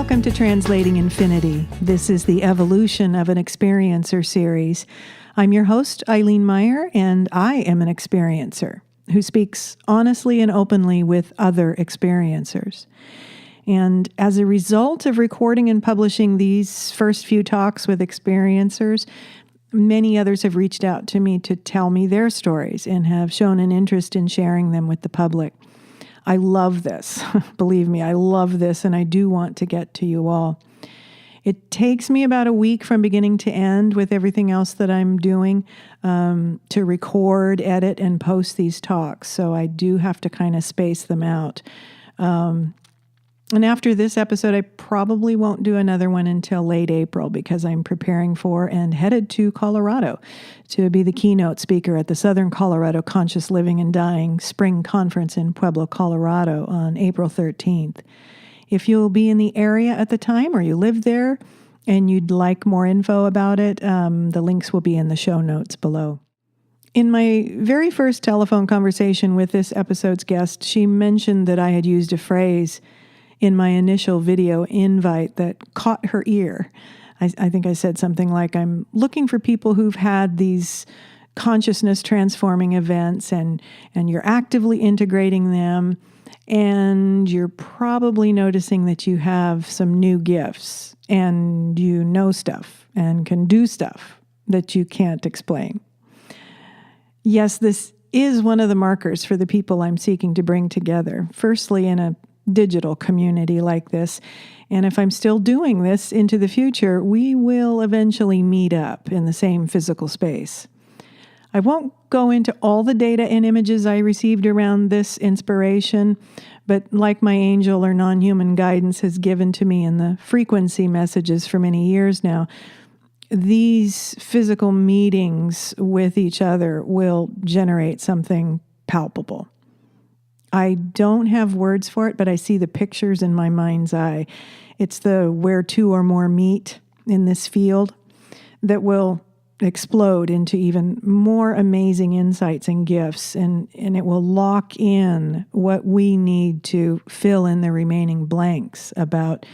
Welcome to Translating Infinity. This is the Evolution of an Experiencer series. I'm your host, Eileen Meyer, and I am an experiencer who speaks honestly and openly with other experiencers. And as a result of recording and publishing these first few talks with experiencers, many others have reached out to me to tell me their stories and have shown an interest in sharing them with the public. I love this. Believe me, I love this, and I do want to get to you all. It takes me about a week from beginning to end with everything else that I'm doing to record, edit, and post these talks. So I do have to kind of space them out. And after this episode, I probably won't do another one until late April because I'm preparing for and headed to Colorado to be the keynote speaker at the Southern Colorado Conscious Living and Dying Spring Conference in Pueblo, Colorado on April 13th. If you'll be in the area at the time or you live there and you'd like more info about it, the links will be in the show notes below. In my very first telephone conversation with this episode's guest, she mentioned that I had used a phrase in my initial video invite that caught her ear. I think I said something like, I'm looking for people who've had these consciousness transforming events and you're actively integrating them, and you're probably noticing that you have some new gifts and you know stuff and can do stuff that you can't explain. Yes, this is one of the markers for the people I'm seeking to bring together. Firstly, in a digital community like this. And if I'm still doing this into the future, we will eventually meet up in the same physical space. I won't go into all the data and images I received around this inspiration, but like my angel or non-human guidance has given to me in the frequency messages for many years now, these physical meetings with each other will generate something palpable. I don't have words for it, but I see the pictures in my mind's eye. It's the where two or more meet in this field that will explode into even more amazing insights and gifts, and it will lock in what we need to fill in the remaining blanks about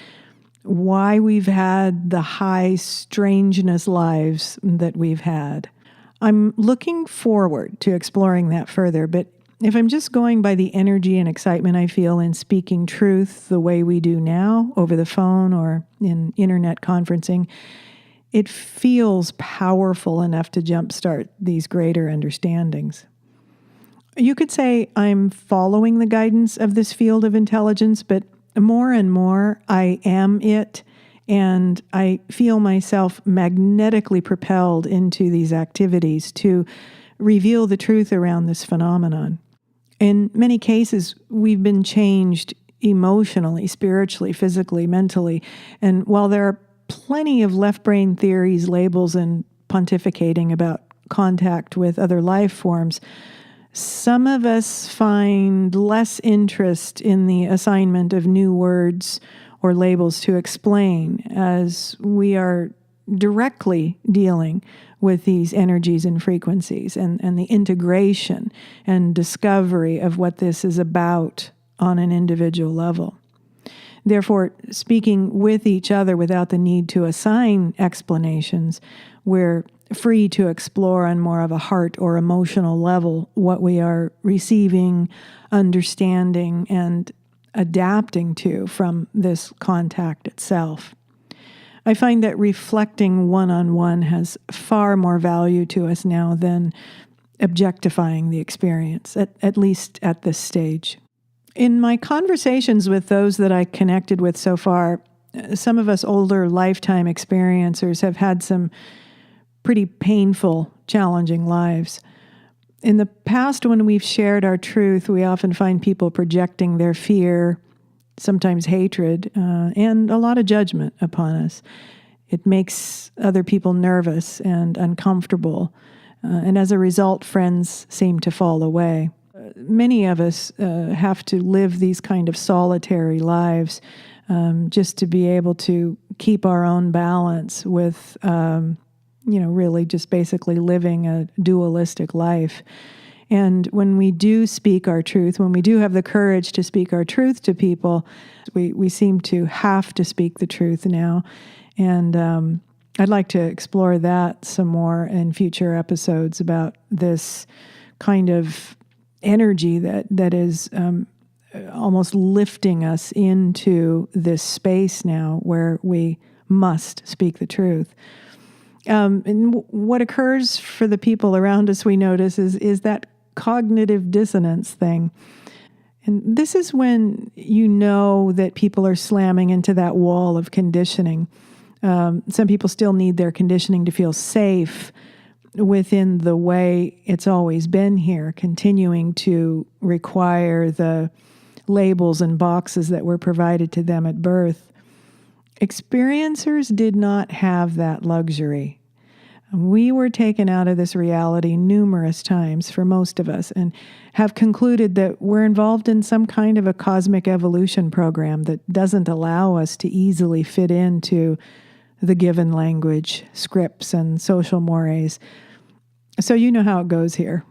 why we've had the high strangeness lives that we've had. I'm looking forward to exploring that further, but if I'm just going by the energy and excitement I feel in speaking truth the way we do now over the phone or in internet conferencing, it feels powerful enough to jumpstart these greater understandings. You could say I'm following the guidance of this field of intelligence, but more and more I am it, and I feel myself magnetically propelled into these activities to reveal the truth around this phenomenon. In many cases, we've been changed emotionally, spiritually, physically, mentally. And while there are plenty of left brain theories, labels, and pontificating about contact with other life forms, some of us find less interest in the assignment of new words or labels to explain, as we are directly dealing with these energies and frequencies and the integration and discovery of what this is about on an individual level. Therefore, speaking with each other without the need to assign explanations, we're free to explore on more of a heart or emotional level what we are receiving, understanding, and adapting to from this contact itself. I find that reflecting one-on-one has far more value to us now than objectifying the experience, at least at this stage. In my conversations with those that I connected with so far, some of us older lifetime experiencers have had some pretty painful, challenging lives. In the past, when we've shared our truth, we often find people projecting their fear, sometimes hatred, and a lot of judgment upon us. It makes other people nervous and uncomfortable, and as a result, friends seem to fall away. Many of us have to live these kind of solitary lives just to be able to keep our own balance with, really just basically living a dualistic life. And when we do speak our truth, when we do have the courage to speak our truth to people, we seem to have to speak the truth now. And I'd like to explore that some more in future episodes about this kind of energy that is almost lifting us into this space now where we must speak the truth. And what occurs for the people around us, we notice, is that cognitive dissonance thing. And this is when you know that people are slamming into that wall of conditioning. Some people still need their conditioning to feel safe within the way it's always been here, continuing to require the labels and boxes that were provided to them at birth. Experiencers did not have that luxury. We were taken out of this reality numerous times for most of us and have concluded that we're involved in some kind of a cosmic evolution program that doesn't allow us to easily fit into the given language, scripts, and social mores. So you know how it goes here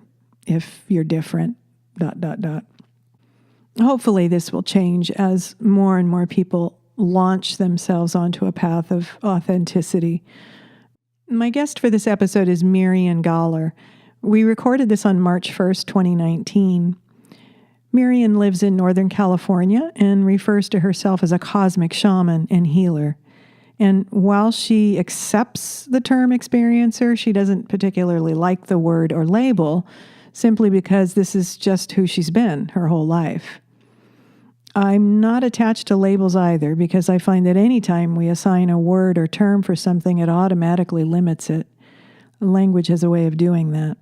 if you're different, ... Hopefully this will change as more and more people launch themselves onto a path of authenticity. My guest for this episode is Myrian Galler. We recorded this on March 1st, 2019. Myrian lives in Northern California and refers to herself as a cosmic shaman and healer. And while she accepts the term experiencer, she doesn't particularly like the word or label, simply because this is just who she's been her whole life. I'm not attached to labels either, because I find that anytime we assign a word or term for something, it automatically limits it. Language has a way of doing that.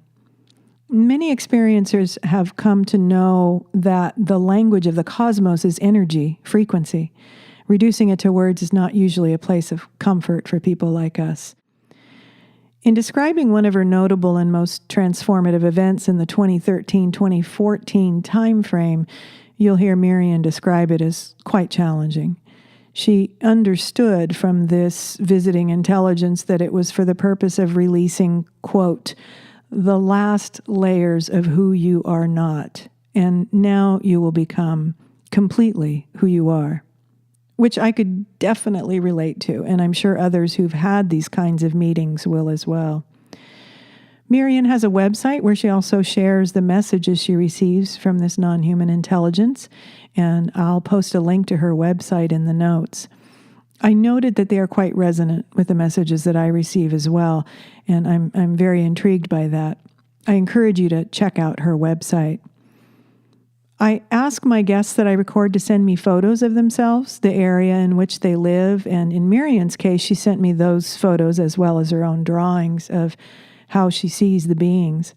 Many experiencers have come to know that the language of the cosmos is energy, frequency. Reducing it to words is not usually a place of comfort for people like us. In describing one of her notable and most transformative events in the 2013-2014 timeframe, you'll hear Myrian describe it as quite challenging. She understood from this visiting intelligence that it was for the purpose of releasing, quote, the last layers of who you are not, and now you will become completely who you are, which I could definitely relate to, and I'm sure others who've had these kinds of meetings will as well. Myrian has a website where she also shares the messages she receives from this non-human intelligence, and I'll post a link to her website in the notes. I noted that they are quite resonant with the messages that I receive as well, and I'm very intrigued by that. I encourage you to check out her website. I ask my guests that I record to send me photos of themselves, the area in which they live, and in Myrian's case, she sent me those photos as well as her own drawings of how she sees the beings,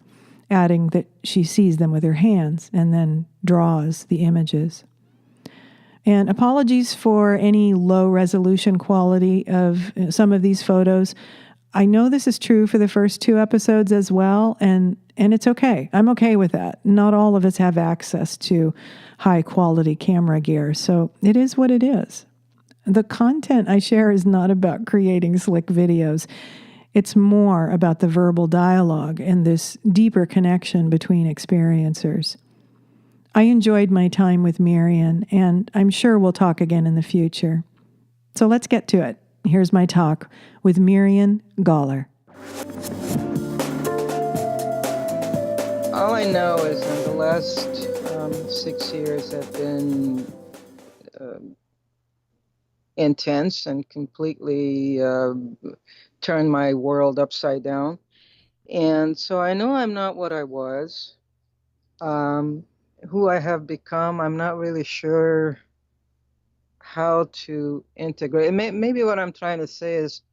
adding that she sees them with her hands and then draws the images. And apologies for any low resolution quality of some of these photos. I know this is true for the first 2 episodes as well, and it's okay. I'm okay with that. Not all of us have access to high quality camera gear, so it is what it is. The content I share is not about creating slick videos. It's more about the verbal dialogue and this deeper connection between experiencers. I enjoyed my time with Myrian, and I'm sure we'll talk again in the future. So let's get to it. Here's my talk with Myrian Galler. All I know is in the last 6 years have been intense and completely turned my world upside down. And so I know I'm not what I was. Who I have become, I'm not really sure how to integrate. Maybe what I'm trying to say is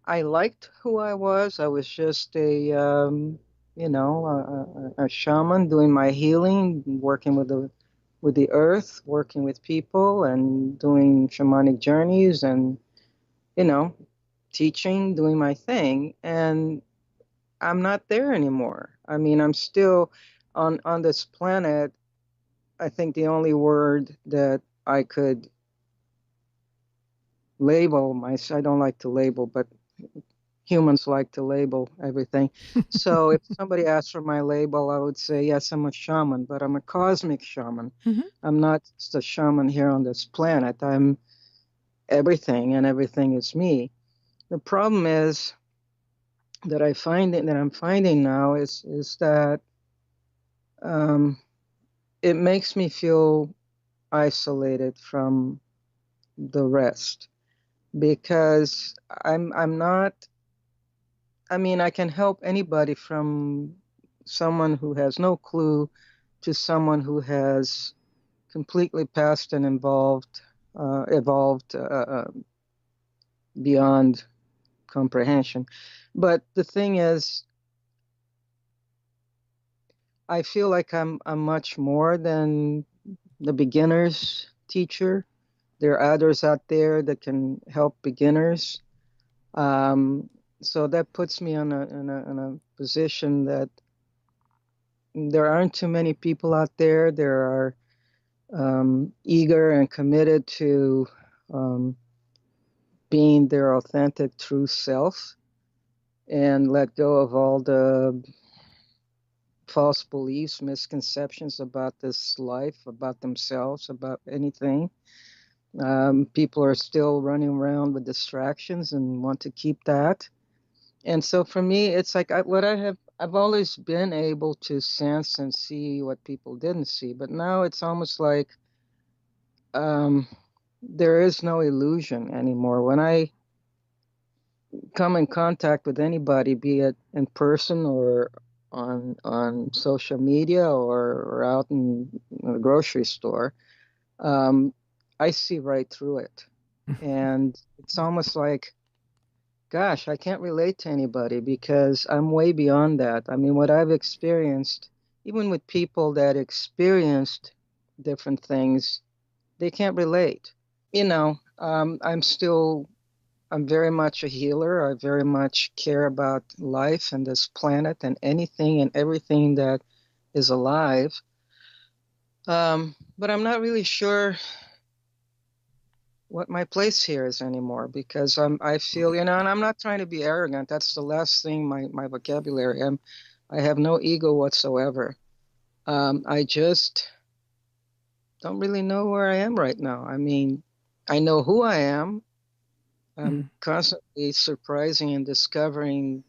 I liked who I was. I was just a shaman doing my healing, working with the earth, working with people, and doing shamanic journeys, and teaching, doing my thing. And I'm not there anymore. I mean, I'm still on this planet. I think the only word that I could label myself, I don't like to label, but humans like to label everything. So if somebody asked for my label, I would say, yes, I'm a shaman, but I'm a cosmic shaman. Mm-hmm. I'm not just a shaman here on this planet. I'm everything, and everything is me. The problem is that I'm finding now is that um, it makes me feel isolated from the rest because I'm not. I mean, I can help anybody from someone who has no clue to someone who has completely passed and evolved beyond comprehension. But the thing is, I feel like I'm much more than the beginner's teacher. There are others out there that can help beginners. Um, so that puts me in a position that there aren't too many people out there. There are eager and committed to um, being their authentic, true self and let go of all the false beliefs, misconceptions about this life, about themselves, about anything. People are still running around with distractions and want to keep that. And so for me, it's like I've always been able to sense and see what people didn't see, but now it's almost like um, there is no illusion anymore. When I come in contact with anybody, be it in person or on social media or out in a grocery store, um, I see right through it. And it's almost like, gosh, I can't relate to anybody because I'm way beyond that. I mean, what I've experienced, even with people that experienced different things, they can't relate. I'm very much a healer. I very much care about life and this planet and anything and everything that is alive. But I'm not really sure what my place here is anymore because I feel, and I'm not trying to be arrogant. That's the last thing my vocabulary. I have no ego whatsoever. I just don't really know where I am right now. I mean, I know who I am. I'm constantly surprising and discovering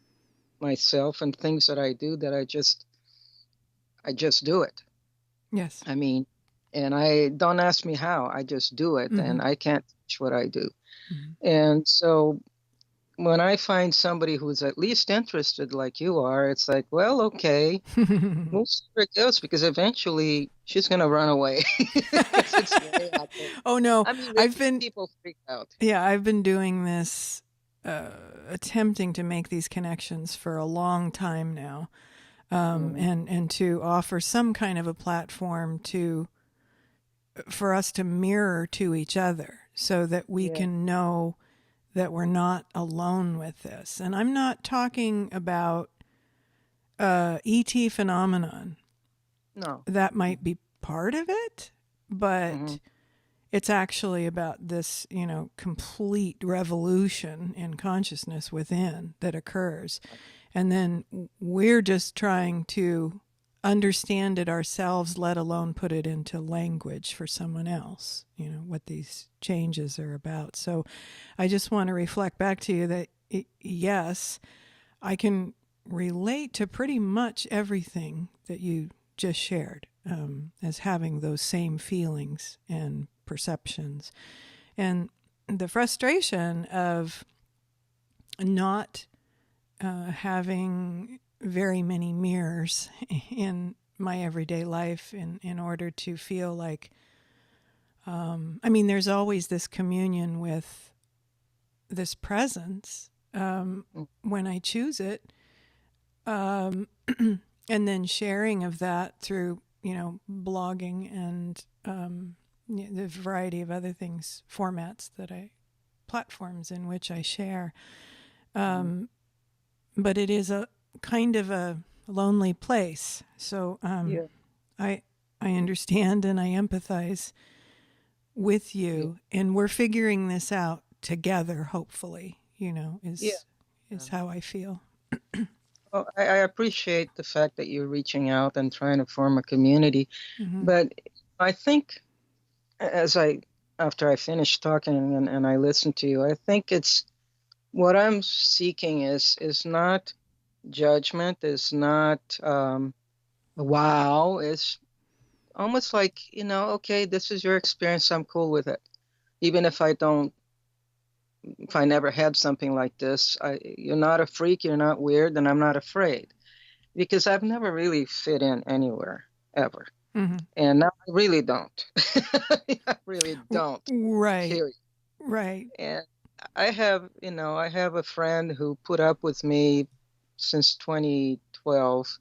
myself and things that I do that I just do it. Yes. I mean, and I don't ask me how, I just do it Mm-hmm. and I can't teach what I do. Mm-hmm. And so when I find somebody who's at least interested like you are, it's like, well, okay, we'll see where it goes because eventually she's going to run away because it's way out there. Oh no, I mean, I've been people freak out. yeah, I've been doing this, attempting to make these connections for a long time now, Mm, and to offer some kind of a platform to for us to mirror to each other so that we yeah, can know that we're not alone with this. And I'm not talking about ET phenomenon. no. That might be part of it, Mm-hmm. but it's actually about this, complete revolution in consciousness within that occurs. And then we're just trying to understand it ourselves, let alone put it into language for someone else, what these changes are about. So I just want to reflect back to you that, yes, I can relate to pretty much everything that you just shared, as having those same feelings and perceptions. And the frustration of not having very many mirrors in my everyday life in order to feel like, there's always this communion with this presence when I choose it, and then sharing of that through, blogging and the variety of other things, platforms in which I share. Mm-hmm. But it is a kind of a lonely place. So Yeah, I I understand and I empathize with yeah, you, and we're figuring this out together. Hopefully, yeah. is is how I feel. Well, I appreciate the fact that you're reaching out and trying to form a community, Mm-hmm. but I think as after I finish talking and I listen to you, I think it's what I'm seeking is not judgment, is not wow, it's almost like, okay, this is your experience, I'm cool with it. Even if I never had something like this, you're not a freak, you're not weird, and I'm not afraid because I've never really fit in anywhere ever. Mm-hmm. And now I really don't. I really don't. Right. Period. Right. And I have a friend who put up with me since 2012.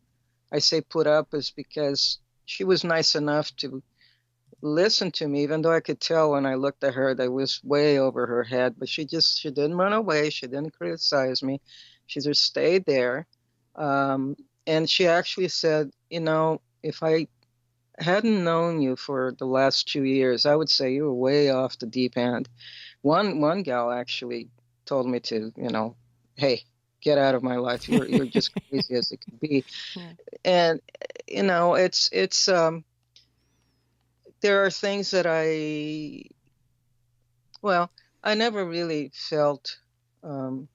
I say put up is because she was nice enough to listen to me, even though I could tell when I looked at her that was way over her head. But she didn't run away. She didn't criticize me. She just stayed there. Um, and she actually said, if I hadn't known you for the last 2 years, I would say you were way off the deep end. One gal actually told me to, hey, get out of my life. You're just crazy as it could be. Yeah. And it's there are things that well, I never really felt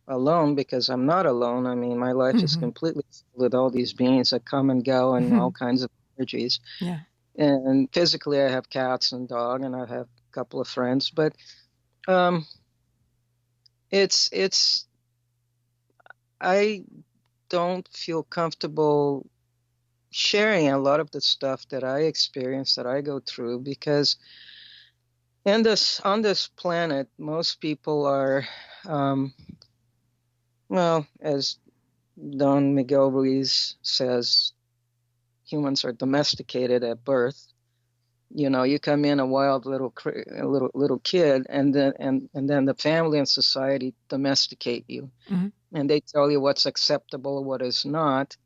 alone because I'm not alone. I mean, my life is Mm-hmm. completely filled with all these beings that come and go and Mm-hmm. all kinds of energies. Yeah. And physically, I have cats and dog, and I have a couple of friends. But um, it's I don't feel comfortable sharing a lot of the stuff that I experience, that I go through, because on this planet, most people are, um, well, as Don Miguel Ruiz says, humans are domesticated at birth. You come in a wild little kid, and then the family and society domesticate you, Mm-hmm. and they tell you what's acceptable, what is not.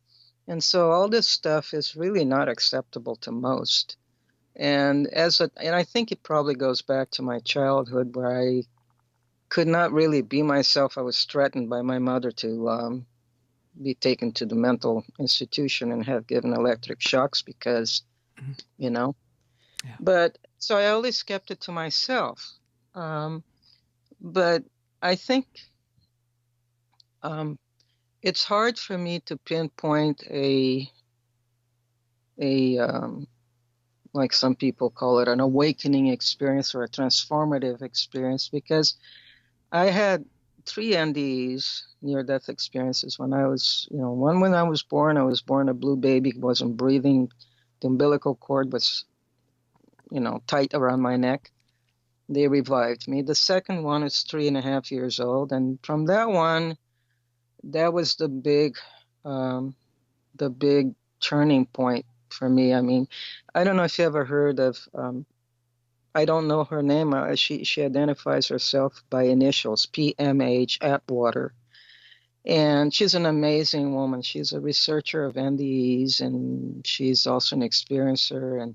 And so all this stuff is really not acceptable to most. And I think it probably goes back to my childhood where I could not really be myself. I was threatened by my mother to be taken to the mental institution and have given electric shocks because, Mm-hmm. you know. Yeah. But so I always kept it to myself. Um, but I think um, it's hard for me to pinpoint a like some people call it, an awakening experience or a transformative experience, because I had three NDEs, near death experiences, when I was, one when I was born. I was born a blue baby, wasn't breathing. The umbilical cord was, tight around my neck. They revived me. The second one is 3.5 years old. And from that one, that was the big turning point for me. I mean, I don't know if you ever heard of, I don't know her name. She identifies herself by initials, PMH Atwater. And she's an amazing woman. She's a researcher of NDEs, and she's also an experiencer.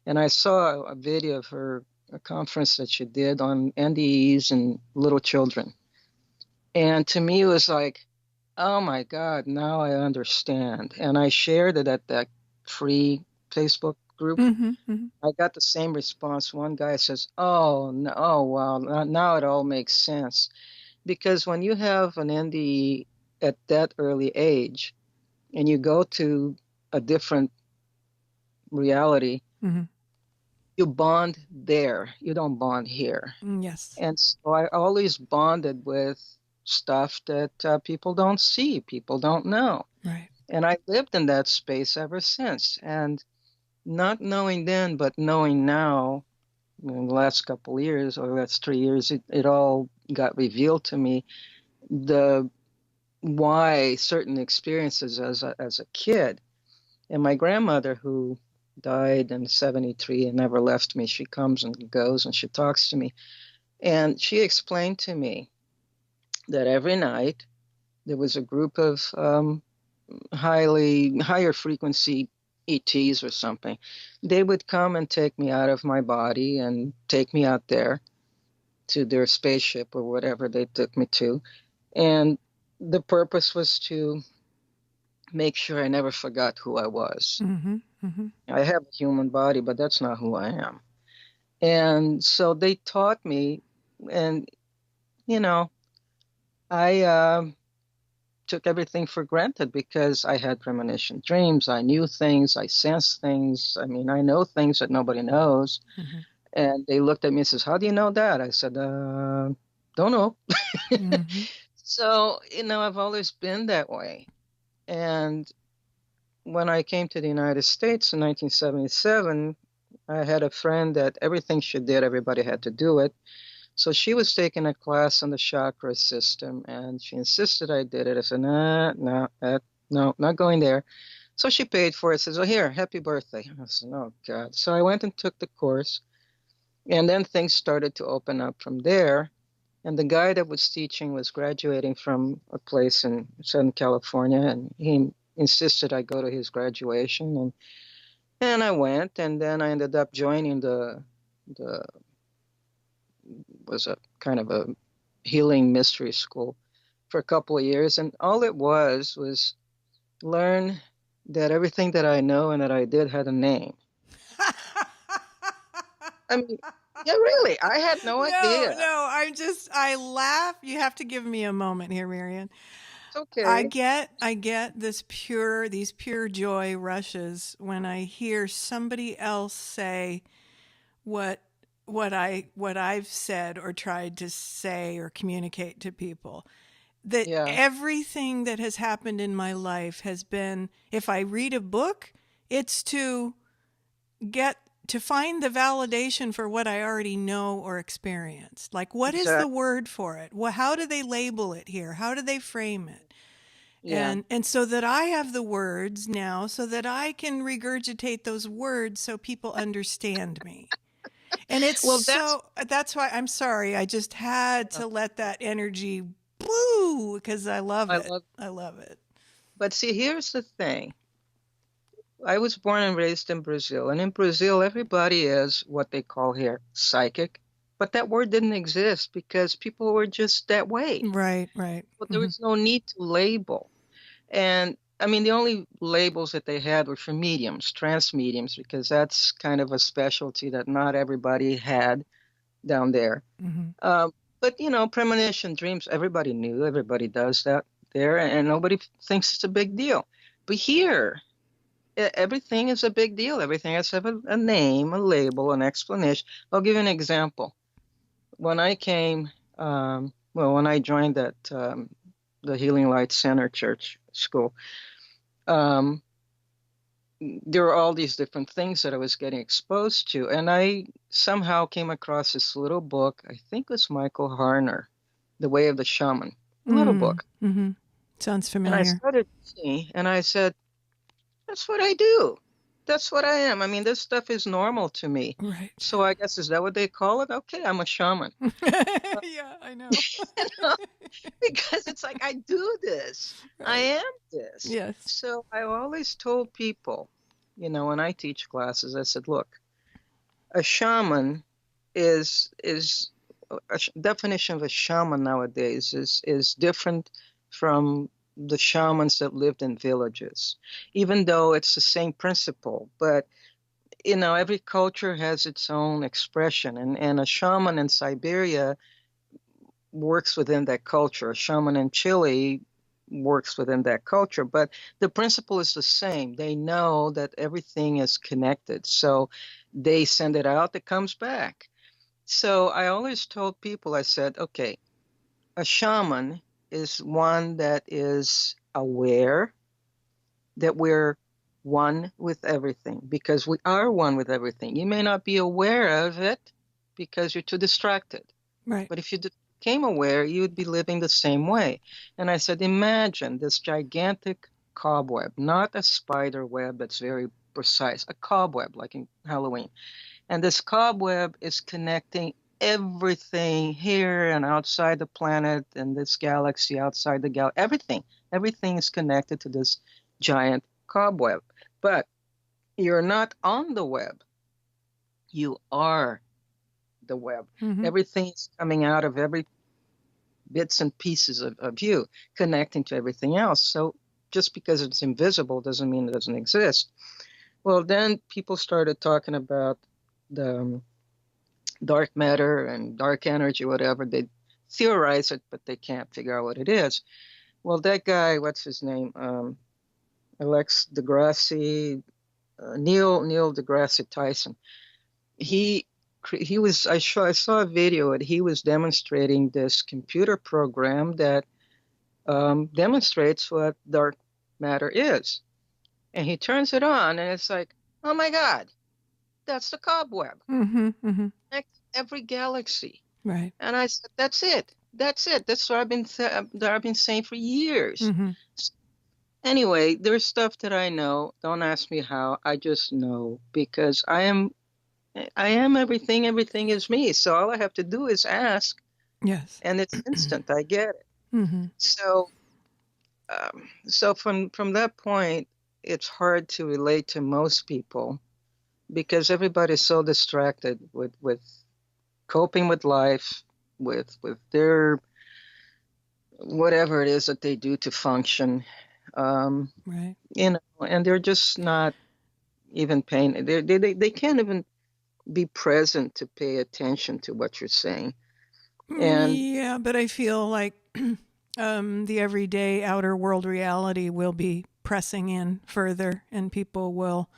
And I saw a video of her, a conference that she did on NDEs and little children. And to me, it was like, oh my God, now I understand. And I shared it at that free Facebook group. Mm-hmm. Mm-hmm. I got the same response. One guy says, oh, no, oh, wow, now it all makes sense. Because when you have an NDE at that early age and you go to a different reality, Mm-hmm. you bond there. You don't bond here. Yes. And so I always bonded with stuff that people don't see, people don't know. Right. And I lived in that space ever since. And not knowing then, but knowing now, in the last couple of years or last 3 years, it all got revealed to me. The why certain experiences as a kid. And my grandmother, who died in 73 and never left me, she comes and goes and she talks to me. And she explained to me that every night there was a group of higher frequency ETs or something. They would come and take me out of my body and take me out there to their spaceship or whatever they took me to. And the purpose was to make sure I never forgot who I was. Mm-hmm. Mm-hmm. I have a human body, but that's not who I am. And so they taught me, and you know, I took everything for granted because I had premonition dreams. I knew things, I sensed things. I mean, I know things that nobody knows. Mm-hmm. And they looked at me and says, "How do you know that?" I said, "Don't know." Mm-hmm. So, I've always been that way. And when I came to the United States in 1977, I had a friend that everything she did, everybody had to do it. So she was taking a class on the chakra system, and she insisted I did it. I said, "Nah, no, no, not going there." So she paid for it. Says, "Oh, here, happy birthday." I said, "Oh God." So I went and took the course, and then things started to open up from there. And the guy that was teaching was graduating from a place in Southern California, and he insisted I go to his graduation, and I went, and then I ended up joining the was a kind of a healing mystery school for a couple of years, and all it was learn that everything that I know and that I did had a name. I mean, yeah, really, I had no No, idea. no, I laugh. You have to give me a moment here, Myrian. It's okay. I get these pure joy rushes when I hear somebody else say what what I've said or tried to say or communicate to people. That Yeah, everything that has happened in my life has been, if I read a book, it's get to find the validation for what I already know or experienced. Like, what is the exactly. word for it? Well, how do they label it here? How do they frame it? Yeah. And so that I have the words now, so that I can regurgitate those words so people understand me. And it's Well, that's so that's why I'm sorry. I just had to let that energy blue because I love I it. love. I love it. But see, here's the thing. I was born and raised in Brazil, and in Brazil, everybody is what they call here psychic. But that word didn't exist because people were just that way. Right, right. But there Hmm. was no need to label. And I mean, the only labels that they had were for mediums, trance mediums, because that's kind of a specialty that not everybody had down there. Hmm. But premonition dreams, everybody knew, everybody does that there, and nobody thinks it's a big deal. But here, everything is a big deal. Everything has to have a name, a label, an explanation. I'll give you an example. When I came, when I joined the Healing Light Center Church School, um, there were all these different things that I was getting exposed to. And I somehow came across this little book, I think it was Michael Harner, The Way of the Shaman, a little Mm. book. Hmm. Sounds And I familiar. started seeing, and I said, that's what I do. That's what I am. I mean, this stuff is normal to me. Right. So I guess, is that what they call it? Okay, I'm a shaman. Uh, Yeah, I know. you know, because it's like I do this. I Right. am this. Yes. So I always told people, when I teach classes, I said, look, a shaman is definition of a shaman nowadays is different from the shamans that lived in villages, even though it's the same principle. But every culture has its own expression, and a shaman in Siberia works within that culture. A shaman in Chile works within that culture, but the principle is the same. They know that everything is connected, so they send it out, it comes back. So I always told people, I said, okay, a shaman is one that is aware that we're one with everything because we are one with everything. You may not be aware of it because you're too distracted. Right. But if you became aware, you would be living the same way. And I said, imagine this gigantic cobweb, not a spider web that's very precise, a cobweb like in Halloween. And this cobweb is connecting everything here and outside the planet and this galaxy outside the galaxy. Everything is connected to this giant cobweb. But you're not on the web. You are the web. Hmm. Everything is coming out of every bits and pieces of you connecting to everything else. So just because it's invisible doesn't mean it doesn't exist. Well, then people started talking about the dark matter and dark energy, whatever. They theorize it, but they can't figure out what it is. Well, that guy, what's his name? Alex deGrasse, Neil deGrasse Tyson. He was I saw a video and he was demonstrating this computer program that demonstrates what dark matter is, and he turns it on and it's like, oh my God, that's the cobweb. Mm-hmm. Mm-hmm. Every galaxy. Right. And I said, that's it. That's it. That's what I've been saying for years. Mm-hmm. Anyway, there's stuff that I know. Don't ask me how. I just know because I am everything. Everything is me. So all I have to do is ask, Yes. and it's instant. I get it. Mm-hmm. So from that point, it's hard to relate to most people because everybody's so distracted with coping with life, with their whatever it is that they do to function. Right. And they're just not even paying. They can't even be present to pay attention to what you're saying. And Yeah, but I feel like the everyday outer world reality will be pressing in further, and people will,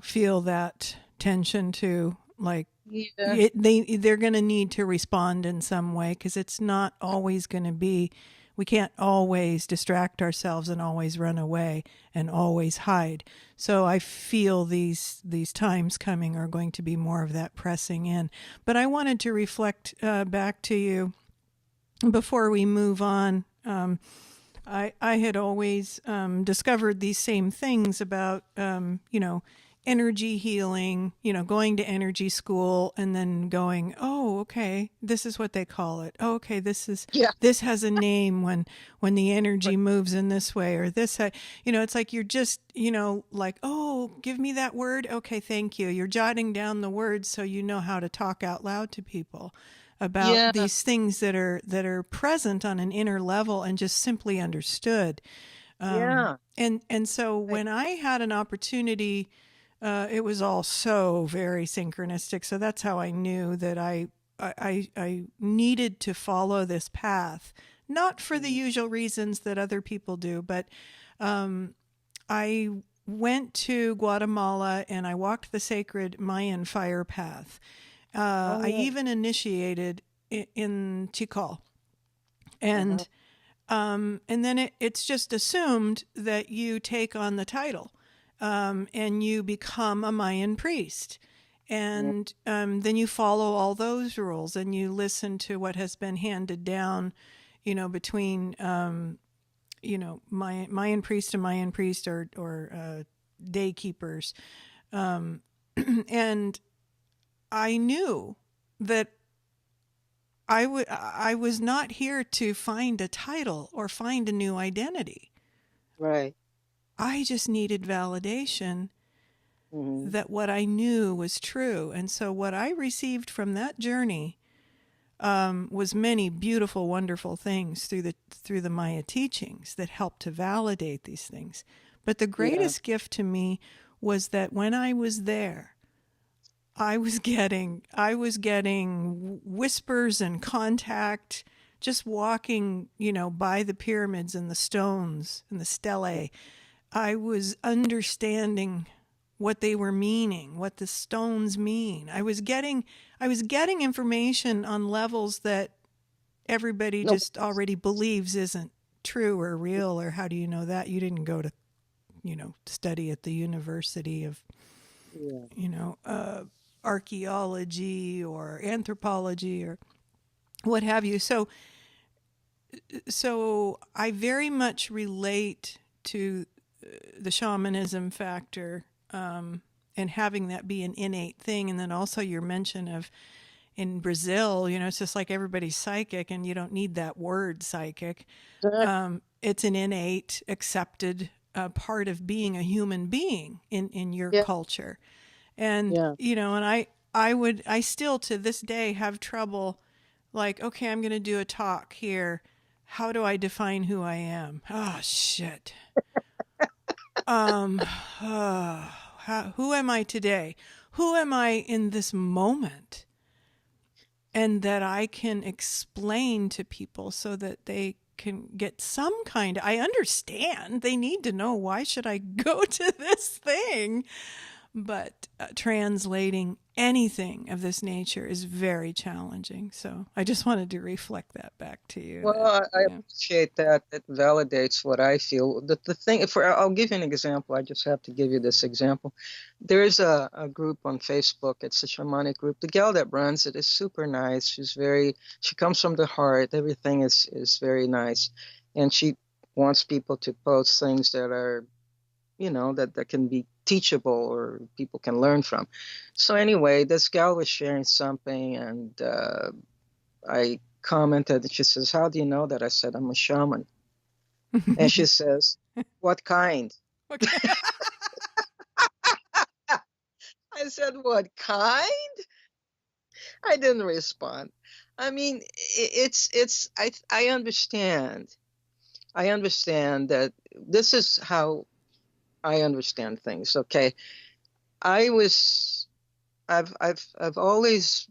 feel that tension too. Like yeah, they're going to need to respond in some way because it's not always going to be. We can't always distract ourselves and always run away and always hide. So I feel these times coming are going to be more of that pressing in. But I wanted to reflect back to you before we move on. I had always discovered these same things about energy healing, going to energy school and then going, oh, okay, this is what they call it. Oh, okay, yeah, this has a name when the energy moves in this way or this, it's like you're just, like, oh, give me that word. Okay, thank you. You're jotting down the words so you know how to talk out loud to people about yeah, these things that are present on an inner level and just simply understood. yeah. And so when I had an opportunity, it was all so very synchronistic. So that's how I knew that I needed to follow this path, not for the usual reasons that other people do, but I went to Guatemala and I walked the sacred Mayan fire path. I Oh, even initiated in Tikal, uh-huh. and and then it's just assumed that you take on the title, and you become a Mayan priest. Yeah, And then you follow all those rules and you listen to what has been handed down, between, Mayan priest to Mayan priest or day keepers. And I knew that I was not here to find a title or find a new identity. right. I just needed validation Hmm. that what I knew was true. And so what I received from that journey was many beautiful, wonderful things through the Maya teachings that helped to validate these things. But the Yeah, greatest gift to me was that when I was there, I was getting whispers and contact just walking, by the pyramids and the stones and the stelae. I was understanding what they were meaning, what the stones mean. I was getting information on levels that everybody no, just already believes isn't true or real. Or how do you know that? You didn't go to, study at the University of, yeah, you know, uh, archaeology or anthropology or what have you. So I very much relate to the shamanism factor, and having that be an innate thing. And then also your mention of in Brazil, it's just like everybody's psychic and you don't need that word psychic. exactly. It's an innate, accepted part of being a human being in your Yeah, culture. And, yeah, and I still to this day have trouble Like, okay, I'm going to do a talk here. How do I define who I am? Oh, shit. Um, who am I today? Who am I in this moment? And that I can explain to people so that they can get some kind of, I understand they need to know, why should I go to this thing? But translating anything of this nature is very challenging. So I just wanted to reflect that back to you. Well, That, I yeah. appreciate that. It validates what I feel. The thing, I'll give you an example. I just have to give you this example. There's a group on Facebook. It's a shamanic group. The gal that runs it is super nice. She comes from the heart. Everything is very nice. And she wants people to post things that are, that can be teachable or people can learn from. So anyway, this gal was sharing something, and I commented, and she says, "How do you know that?" I said, "I'm a shaman." And she says, "What kind?" Okay. I said, "What kind?" I didn't respond. I mean, I understand. I understand that this is how I understand things. Okay. I was, I've always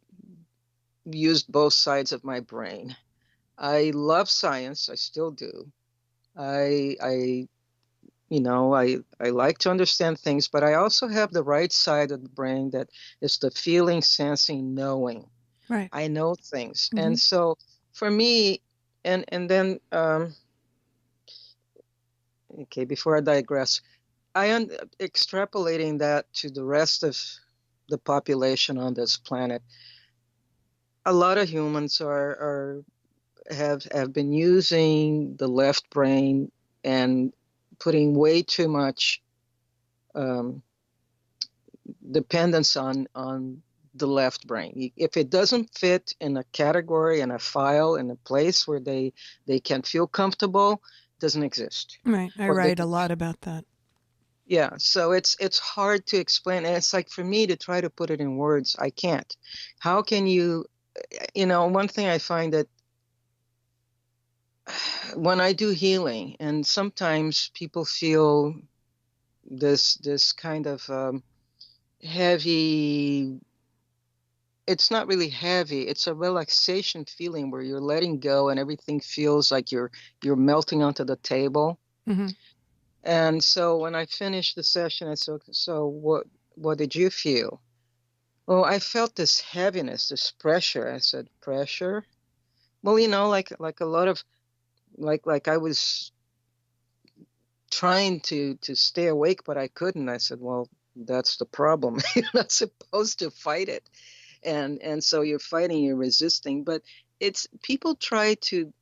used both sides of my brain. I love science. I still do. I I like to understand things, but I also have the right side of the brain that is the feeling, sensing, knowing. Right. I know things. Mm-hmm. And so for me, and then okay, before I digress, extrapolating that to the rest of the population on this planet. A lot of humans are have been using the left brain and putting way too much um, dependence on the left brain. If it doesn't fit in a category, in a file, in a place where they can feel comfortable, it doesn't exist. Right. I Or they, write a lot about that. yeah, so it's hard to explain, and it's like for me to try to put it in words, I can't. How can you, one thing I find that when I do healing, and sometimes people feel this kind of heavy, it's not really heavy, it's a relaxation feeling where you're letting go and everything feels like you're melting onto the table. Mm-hmm. And so when I finished the session, I said, so what did you feel? Oh, I felt this heaviness, this pressure. I said, pressure? Well, like a lot of, like I was trying to stay awake, but I couldn't. I said, well, that's the problem. You're not supposed to fight it. And so you're fighting, you're resisting. But it's people try to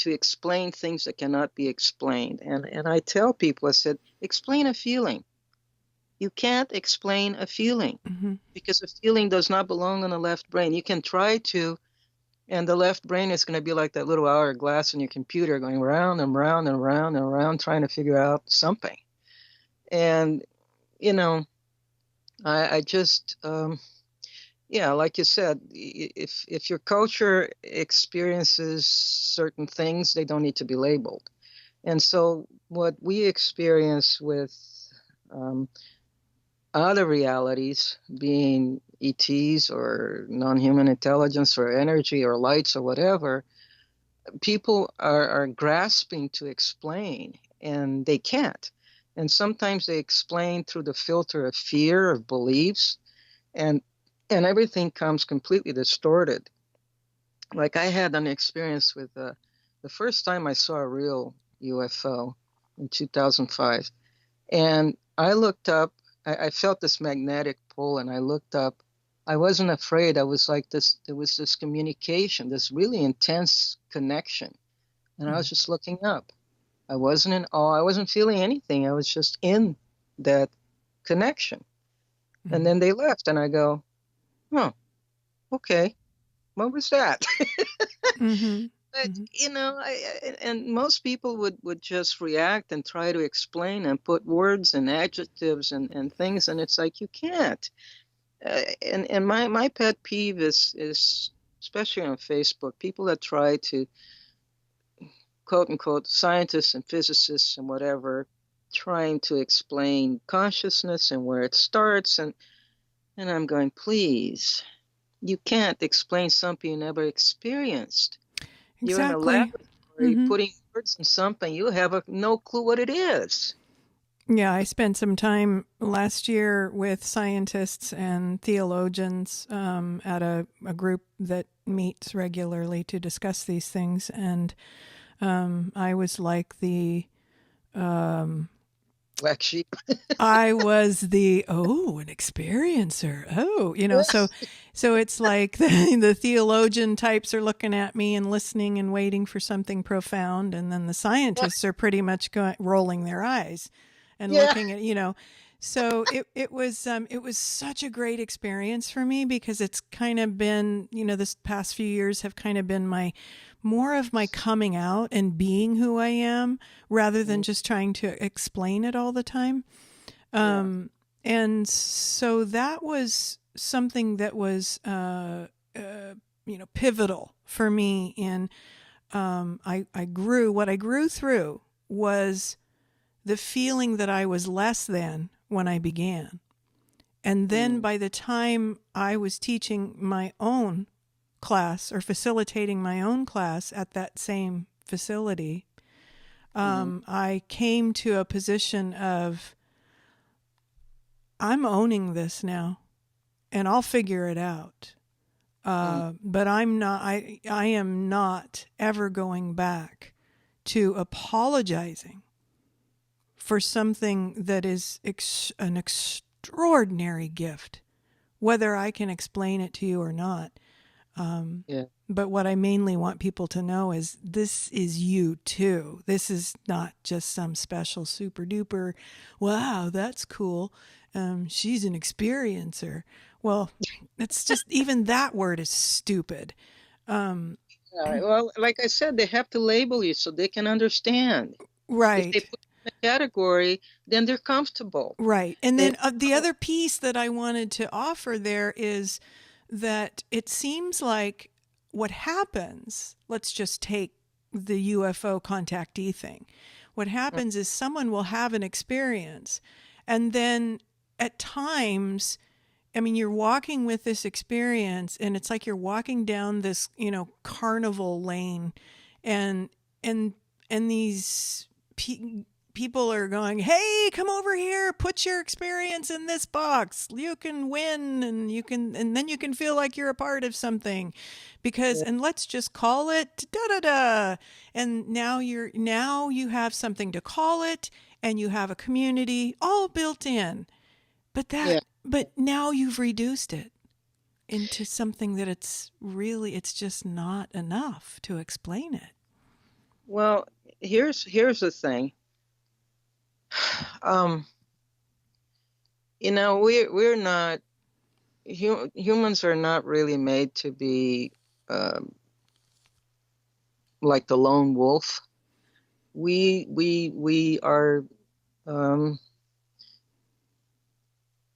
explain things that cannot be explained. And I tell people, I said, explain a feeling. You can't explain a feeling Mm-hmm. because a feeling does not belong on the left brain. You can try to, and the left brain is going to be like that little hourglass in your computer going round and round and round and round trying to figure out something. And, you know, I just, yeah, like you said, if your culture experiences certain things, they don't need to be labeled. And so what we experience with um, other realities, being ETs or non-human intelligence or energy or lights or whatever, people are grasping to explain and they can't. And sometimes they explain through the filter of fear, of beliefs, and everything comes completely distorted. Like I had an experience with the first time I saw a real UFO in 2005, and I looked up. I felt this magnetic pull, and I looked up. I wasn't afraid. I was like this. There was this communication, this really intense connection, and I was just looking up. I wasn't in awe. I wasn't feeling anything. I was just in that connection. And Mm-hmm. then they left, and I go, "Oh, okay. What was that?" Mm-hmm. But Mm-hmm. and most people would just react and try to explain and put words and adjectives and things, and it's like you can't. And my pet peeve is especially on Facebook, people that try to, quote unquote, scientists and physicists and whatever, trying to explain consciousness and where it starts. And I'm going, please, you can't explain something you never experienced. You're in a Exactly. laboratory putting words in something, you have no clue what it is. Yeah, I spent some time last year with scientists and theologians at a group that meets regularly to discuss these things. And I was like Black sheep. I was an experiencer. Oh, so it's like the theologian types are looking at me and listening and waiting for something profound. And then the scientists are pretty much rolling their eyes and Yeah. looking at, so it was such a great experience for me because it's kind of been, this past few years have kind of been more of my coming out and being who I am rather than just trying to explain it all the time. And so that was something that was, pivotal for me in, what I grew through was the feeling that I was less than when I began. And then by the time I was teaching my own class or facilitating my own class at that same facility, I came to a position of, I'm owning this now and I'll figure it out. But I am not ever going back to apologizing for something that is an extraordinary gift, whether I can explain it to you or not. But what I mainly want people to know is this is you too. This is not just some special super duper, wow, that's cool. She's an experiencer. Well, it's just, even that word is stupid. Well, like I said, they have to label you so they can understand. If they Right. put you in a category, then they're comfortable. Right. And They, then the other piece that I wanted to offer there is that it seems like what happens, let's just take the UFO contactee thing. What happens is someone will have an experience, and then at times, I mean, you're walking with this experience and it's like you're walking down this, carnival lane, and and these people are going, "Hey, come over here, put your experience in this box. You can win, and then you can feel like you're a part of something." And let's just call it da da da. And now you have something to call it, and you have a community all built in. yeah. But now you've reduced it into something that it's just not enough to explain it. Well, here's the thing. Um, we're not humans are not really made to be like the lone wolf. We are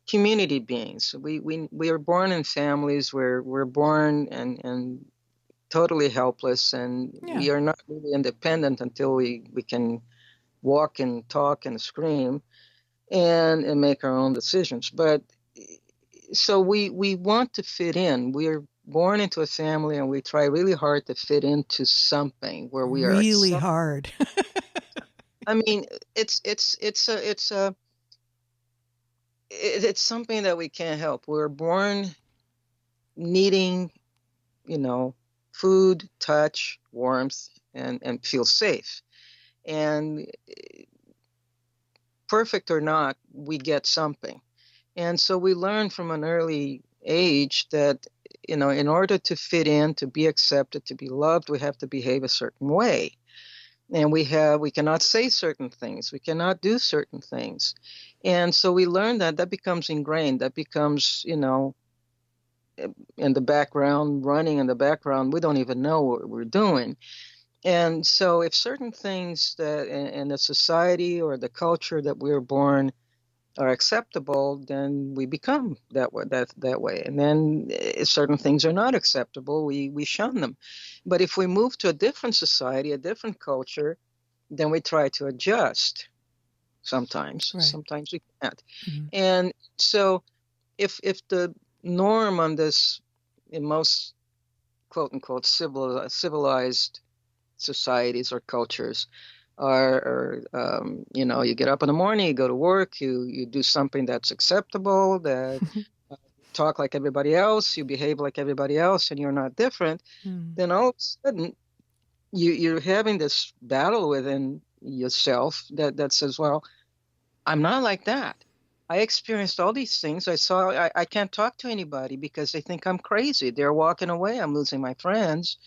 community beings. We are born in families where we're born and totally helpless, and Yeah. we are not really independent until we can walk and talk and scream and make our own decisions. But so we want to fit in. We are born into a family and we try really hard to fit into something where we are Really accepted. hard. I mean, it's something that we can't help. We're born needing, you know, food, touch, warmth, and feel safe. And perfect or not, we get something. And so we learn from an early age that, in order to fit in, to be accepted, to be loved, we have to behave a certain way. And we cannot say certain things. We cannot do certain things. And so we learn that becomes ingrained. That becomes, in the background, running in the background. We don't even know what we're doing. And so if certain things that in the society or the culture that we're born are acceptable, then we become that way. And then certain things are not acceptable, we shun them. But if we move to a different society, a different culture, then we try to adjust. Sometimes, Right. sometimes we can't. Mm-hmm. And so if the norm on this, in most quote unquote civilized societies or cultures, you get up in the morning, you go to work, you do something that's acceptable, that talk like everybody else, you behave like everybody else, and you're not different, Mm-hmm. then all of a sudden you're having this battle within yourself that says, well, I'm not like that. I experienced all these things. I can't talk to anybody because they think I'm crazy. They're walking away. I'm losing my friends.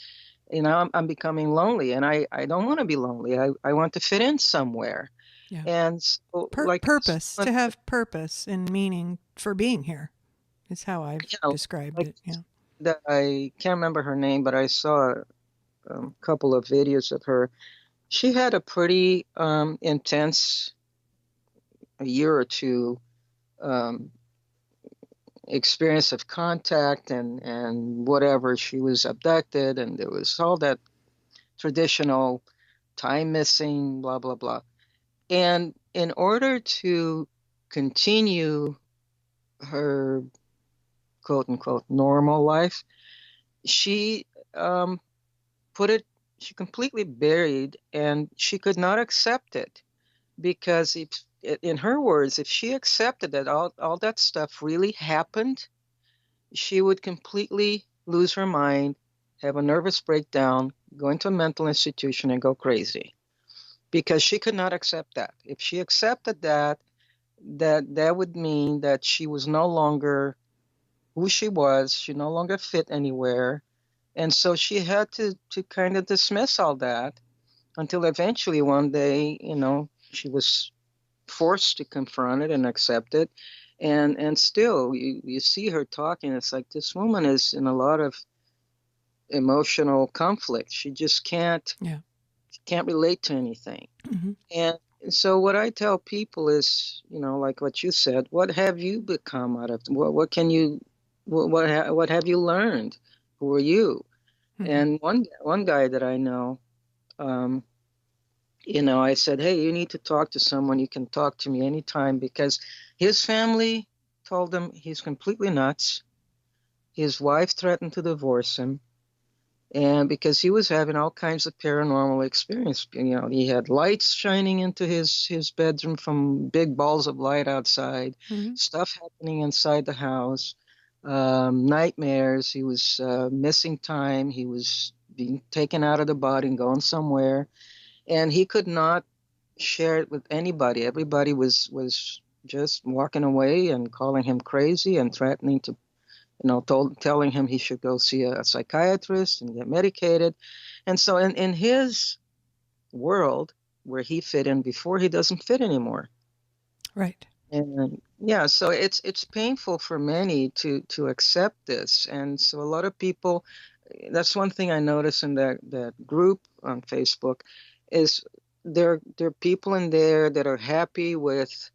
I'm becoming lonely, and I don't want to be lonely. I want to fit in somewhere. Yeah. And so, like, Purpose, to have purpose and meaning for being here is how I've you know, described like it. Yeah. that, I can't remember her name, but I saw a couple of videos of her. She had a pretty intense a year or two um, experience of contact and whatever. She was abducted, and there was all that traditional time missing, blah blah blah. And in order to continue her quote unquote normal life, she um, put it, she completely buried, and she could not accept it because if, in her words, if she accepted that all that stuff really happened, she would completely lose her mind, have a nervous breakdown, go into a mental institution, and go crazy because she could not accept that. If she accepted that, that would mean that she was no longer who she was. She no longer fit anywhere, and so she had to kind of dismiss all that until eventually one day, she was forced to confront it and accept it. And still, you see her talking. It's like this woman is in a lot of emotional conflict. She just Yeah. can't relate to anything. Mm-hmm. And so what I tell people is, like what you said, what have you become out of what can you what have you learned? Who are you? Mm-hmm. And one guy that I know, um, I said, hey, you need to talk to someone. You can talk to me anytime because his family told him he's completely nuts. His wife threatened to divorce him. And because he was having all kinds of paranormal experience, he had lights shining into his bedroom from big balls of light outside, Mm-hmm. stuff happening inside the house, nightmares. He was missing time. He was being taken out of the body and going somewhere, and he could not share it with anybody. Everybody was just walking away and calling him crazy and threatening to, telling him he should go see a psychiatrist and get medicated. And so in his world where he fit in before, he doesn't fit anymore. Right. And yeah, so it's painful for many to accept this. And so a lot of people, that's one thing I notice in that group on Facebook, is there are people in there that are happy with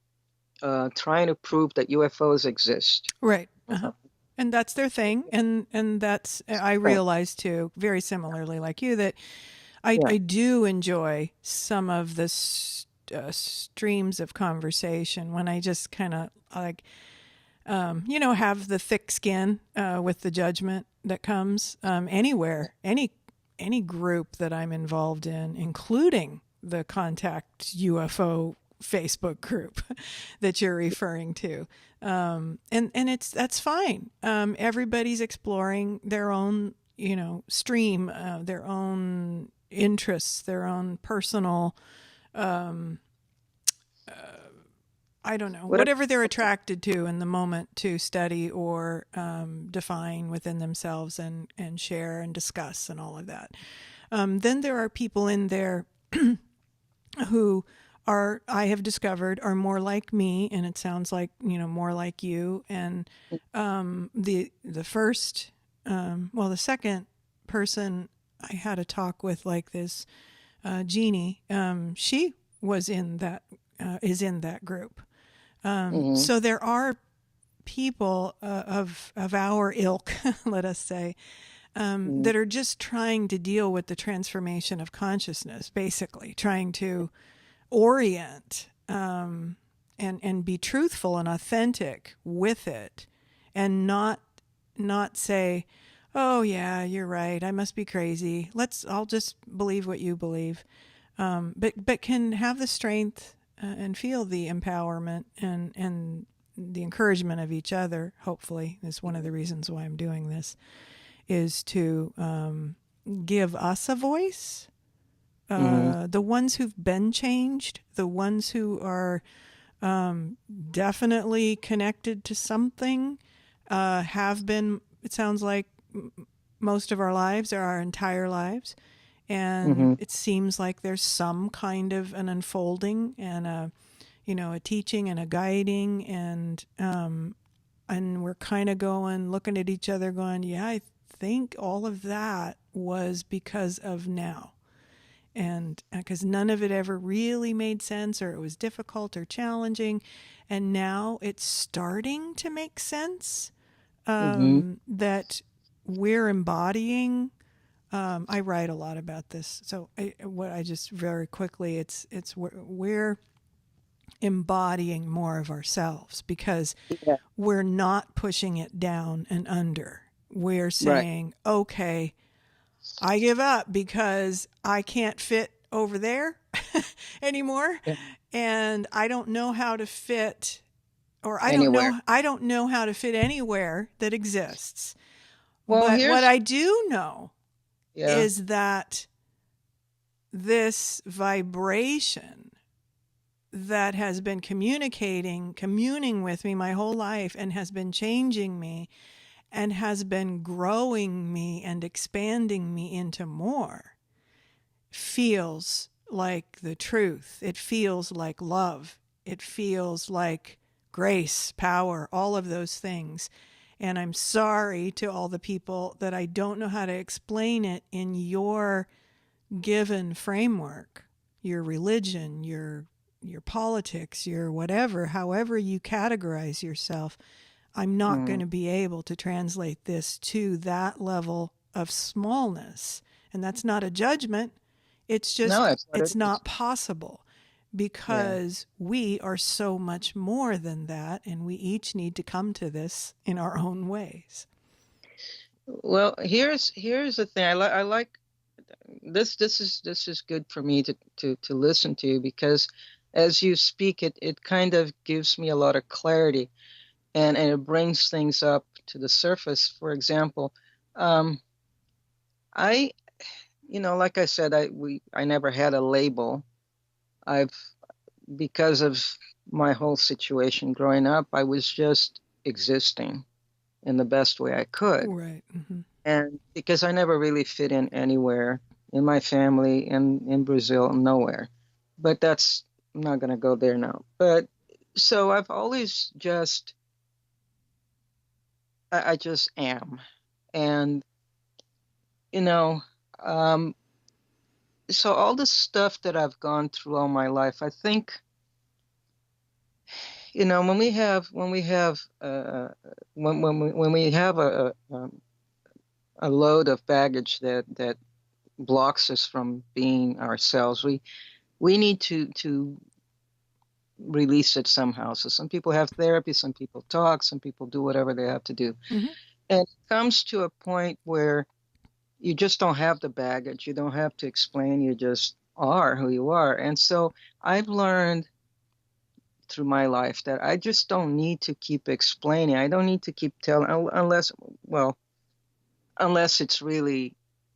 trying to prove that UFOs exist. Right. Uh-huh. Uh, And that's their thing. And that's, I right. realize too, very similarly like you, that Yeah. I do enjoy some of the streams of conversation when I just kind of like, have the thick skin with the judgment that comes anywhere, any group that I'm involved in, including the Contact UFO Facebook group that you're referring to. And that's fine. Everybody's exploring their own, stream, their own interests, their own personal, I don't know, What whatever they're attracted to in the moment to study or define within themselves and share and discuss and all of that. Then there are people in there who are, I have discovered, are more like me, and it sounds like, more like you. And the first, the second person I had a talk with like this, Jeannie, she was in that, is in that group. Mm-hmm. So there are people of our ilk, let us say, that are just trying to deal with the transformation of consciousness, basically trying to orient and be truthful and authentic with it, and not say, "Oh yeah, you're right. I must be crazy. I'll just believe what you believe." But can have the strength and feel the empowerment and the encouragement of each other. Hopefully, is one of the reasons why I'm doing this, is to give us a voice. Mm-hmm. The ones who've been changed, the ones who are definitely connected to something, have been, it sounds like, most of our lives, or our entire lives. And Mm-hmm. it seems like there's some kind of an unfolding and a teaching and a guiding, and we're kind of looking at each other going, yeah, I think all of that was because of now. And because none of it ever really made sense, or it was difficult or challenging. And now it's starting to make sense, Mm-hmm. that we're embodying. I write a lot about this. So what I just very quickly, it's we're embodying more of ourselves, because Yeah. we're not pushing it down and under. We're Right. saying, okay, I give up because I can't fit over there anymore, Yeah. and I don't know how to fit, or Anywhere. I don't know how to fit anywhere that exists. Well, But what here's, I do know yeah. is that this vibration that has been communing with me my whole life, and has been changing me, and has been growing me and expanding me into more, feels like the truth. It feels like love. It feels like grace, power, all of those things. And I'm sorry to all the people that I don't know how to explain it in your given framework, your religion, your politics, your whatever, however you categorize yourself. I'm not going Mm-hmm. to be able to translate this to that level of smallness. And that's not a judgment. It's No, just, that's what it it's is. not possible, Yeah. because we are so much more than that. And we each need to come to this in our own ways. Well, here's the thing. I like this. This is good for me to listen to, because as you speak, it kind of gives me a lot of clarity, and it brings things up to the surface. For example, um, I like I said, I never had a label. I've Because of my whole situation growing up, I was just existing in the best way I could. Right. Mm-hmm. And because I never really fit in anywhere in my family, in Brazil, nowhere. But I'm not going to go there now. But so I've always I just am. And, you know, um, so all the stuff that I've gone through all my life, I think, when we have when we have a load of baggage that blocks us from being ourselves, we need to release it somehow. So some people have therapy, some people talk, some people do whatever they have to do. Mm-hmm. And it comes to a point where you just don't have the baggage. You don't have to explain. You just are who you are. And so I've learned through my life that I just don't need to keep explaining. I don't need to keep telling, unless it's really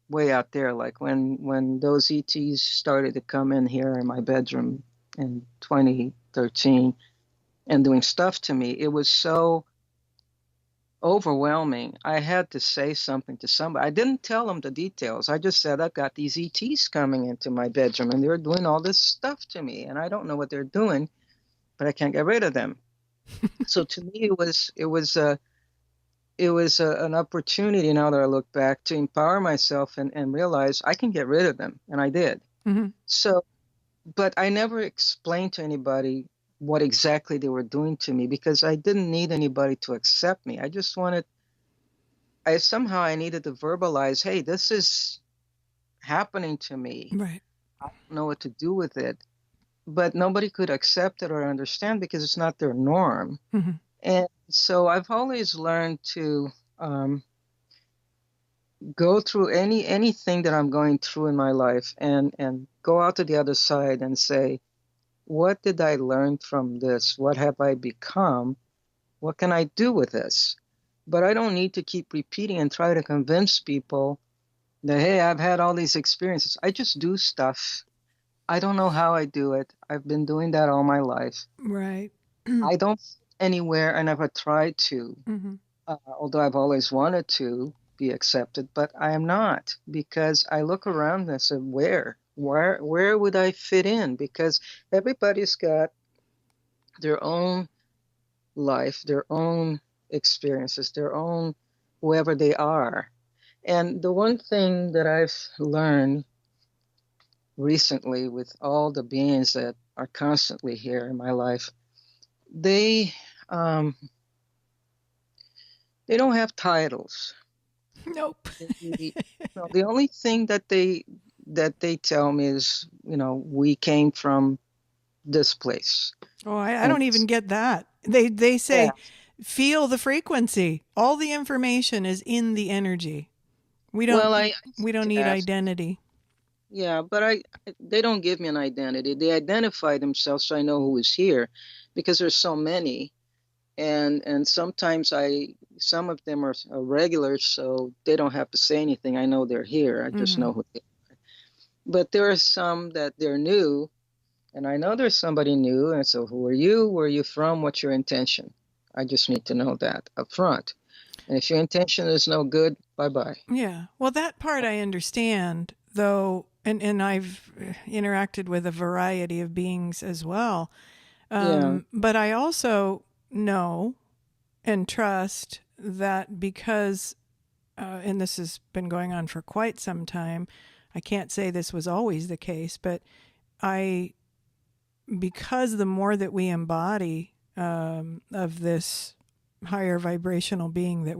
way out there, like when those ETs started to come in here in my bedroom in 2013 and doing stuff to me. It was so overwhelming. I had to say something to somebody. I didn't tell them the details. I just said, I've got these ETs coming into my bedroom and they're doing all this stuff to me, and I don't know what they're doing, but I can't get rid of them. So to me, an opportunity, now that I look back, to empower myself and realize I can get rid of them, and I did. Mm-hmm. So, but I never explained to anybody what exactly they were doing to me because I didn't need anybody to accept me. I needed to verbalize, hey, this is happening to me. Right. I don't know what to do with it. But nobody could accept it or understand because it's not their norm. Hmm. And so I've always learned to um, go through anything that I'm going through in my life and go out to the other side and say, what did I learn from this? What have I become? What can I do with this? But I don't need to keep repeating and try to convince people that, hey, I've had all these experiences. I just do stuff. I don't know how I do it. I've been doing that all my life. Right. I don't fit anywhere. I never tried to, Hmm. although I've always wanted to be accepted, but I am not because I look around and say, where would I fit in? Because everybody's got their own life, their own experiences, their own whoever they are. And the one thing that I've learned recently with all the beings that are constantly here in my life, they um, they don't have titles. Nope. The, no, the only thing that they tell me is, we came from this place. Oh, I And don't even get that. They yeah, say, feel the frequency. All the information is in the energy. We well, don't I we don't to need ask, identity. yeah, but they don't give me an identity. They identify themselves so I know who is here, because there's so many, and sometimes some of them are regulars, so they don't have to say anything. I know they're here. I just Hmm. know who they are. But there are some that they're new. And I know there's somebody new, and so who are you? Where are you from? What's your intention? I just need to know that up front. And if your intention is no good, bye bye. Yeah. Well, that part I understand, though, and I've interacted with a variety of beings as well. Yeah. But I also know and trust that because, and this has been going on for quite some time, I can't say this was always the case, but I, because the more that we embody of this higher vibrational being that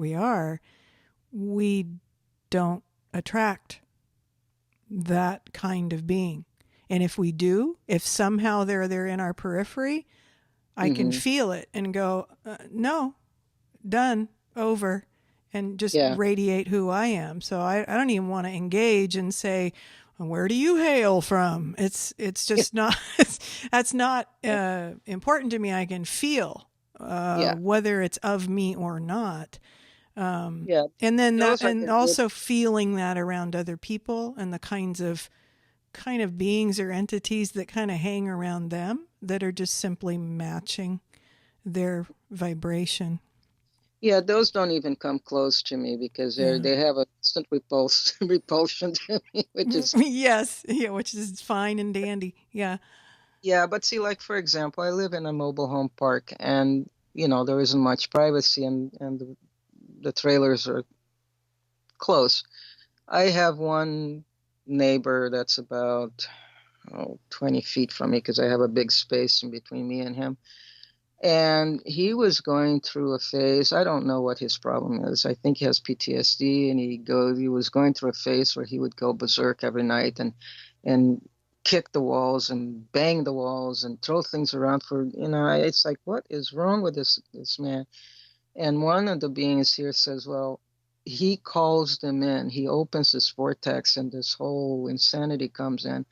we don't attract that kind of being. And if we do, if somehow they're there in our periphery, I can Hmm. feel it and go, no, done, over, and just Yeah. radiate who I am. So I don't even want to engage and say, where do you hail from? It's just not, that's not important to me. I can feel Yeah. whether it's of me or not. Yeah. And then that, Those are and the good. also feeling that around other people and the kind of beings or entities that kind of hang around them that are just simply matching their vibration. Yeah, those don't even come close to me because Yeah. they have a instant repulsion to me, which is Yes. Yeah, which is fine and dandy. Yeah. yeah. But see, like for example, I live in a mobile home park, and there isn't much privacy, and the trailers are close. I have one neighbor that's about 20 feet from me because I have a big space in between me and him. And he was going through a phase. I don't know what his problem is. I think he has PTSD, and he was going through a phase where he would go berserk every night and kick the walls and bang the walls and throw things around for, it's like, what is wrong with this man? And one of the beings here says, well, he calls them in. He opens this vortex and this whole insanity comes in.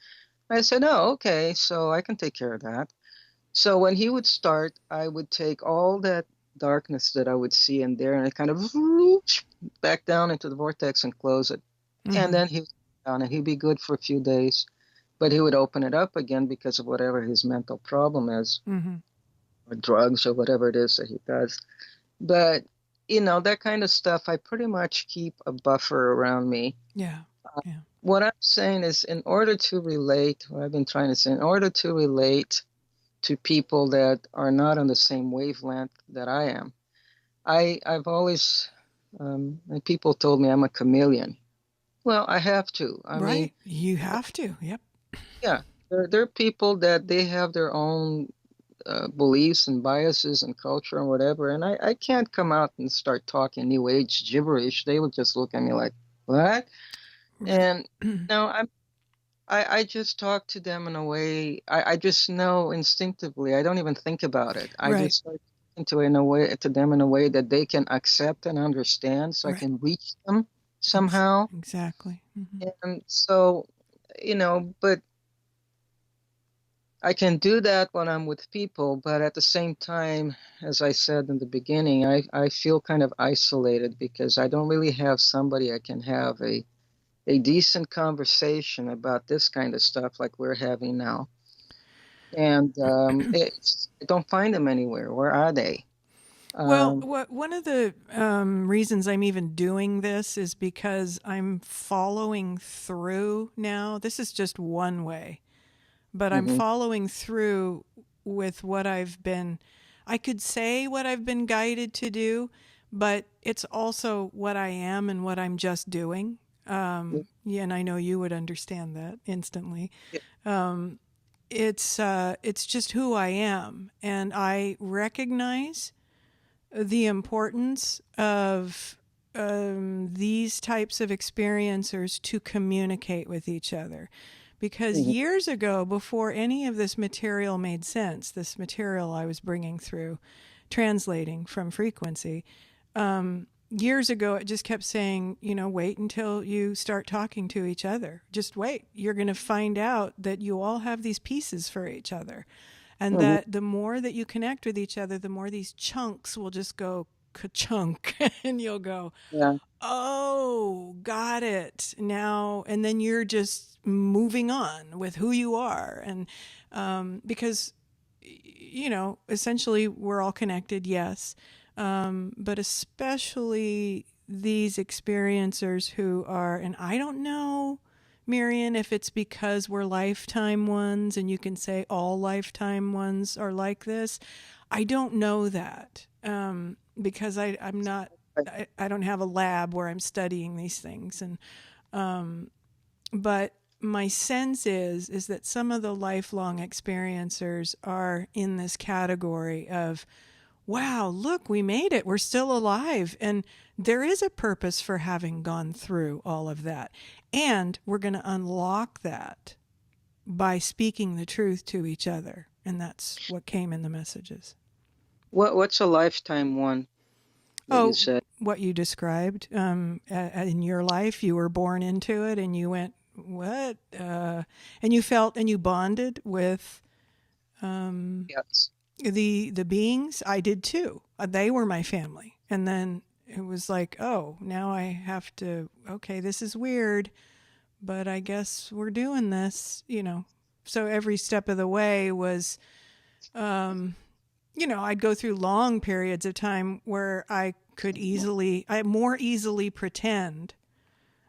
I said, oh, okay, so I can take care of that. So when he would start, I would take all that darkness that I would see in there and I kind of whoosh back down into the vortex and close it. And Mm-hmm. then he would down and he'd be good for a few days. But he would open it up again because of whatever his mental problem is, Mm-hmm. or drugs or whatever it is that he does. But that kind of stuff, I pretty much keep a buffer around me. Yeah. Yeah. What I'm saying is, in order to relate, what I've been trying to say, in order to relate to people that are not on the same wavelength that I am, I've always, and people told me I'm a chameleon. Well, I have to. I mean, Right. You have to. Yep. yeah, there are people that they have their own beliefs and biases and culture and whatever. And I can't come out and start talking New Age gibberish. They would just look at me like, what? Right. And no, I just talk to them in a way I just know instinctively. I don't even think about it. I Right. just start to them in a way that they can accept and understand, so I Right. can reach them somehow. Exactly. Hmm. And so, but I can do that when I'm with people, but at the same time, as I said in the beginning, I feel kind of isolated because I don't really have somebody I can have a decent conversation about this kind of stuff like we're having now. And I don't find them anywhere. Where are they? Well, Um, one of the reasons I'm even doing this is because I'm following through now. This is just one way, but I'm mhm, following through with what I've been. I could say what I've been guided to do, but it's also what I am and what I'm just doing. Yeah, and I know you would understand that instantly. yeah, It's just who I am, and I recognize the importance of these types of experiencers to communicate with each other. Because mhm, years ago, before any of this material made sense, this material I was bringing through, translating from frequency, years ago it just kept saying, wait until you start talking to each other. Just wait. You're going to find out that you all have these pieces for each other. And mhm, that the more that you connect with each other, the more these chunks will just go ka-chunk and you'll go, yeah, oh, got it now. And then you're just moving on with who you are. And because, essentially we're all connected, yes. But especially these experiencers who are, and I don't know, Myrian, if it's because we're lifetime ones and you can say all lifetime ones are like this. I don't know that because I'm not, I don't have a lab where I'm studying these things. But my sense is that some of the lifelong experiencers are in this category of, wow, look, we made it. We're still alive. And there is a purpose for having gone through all of that. And we're going to unlock that by speaking the truth to each other. And that's what came in the messages. what's a lifetime one that you Oh, said? what you described in your life, you were born into it and you went, what? And you felt and you bonded with Yes. the beings. I did too. They were my family. And then it was like, oh, now I have to, okay, this is weird, but I guess we're doing this. So every step of the way was, I'd go through long periods of time where I more easily pretend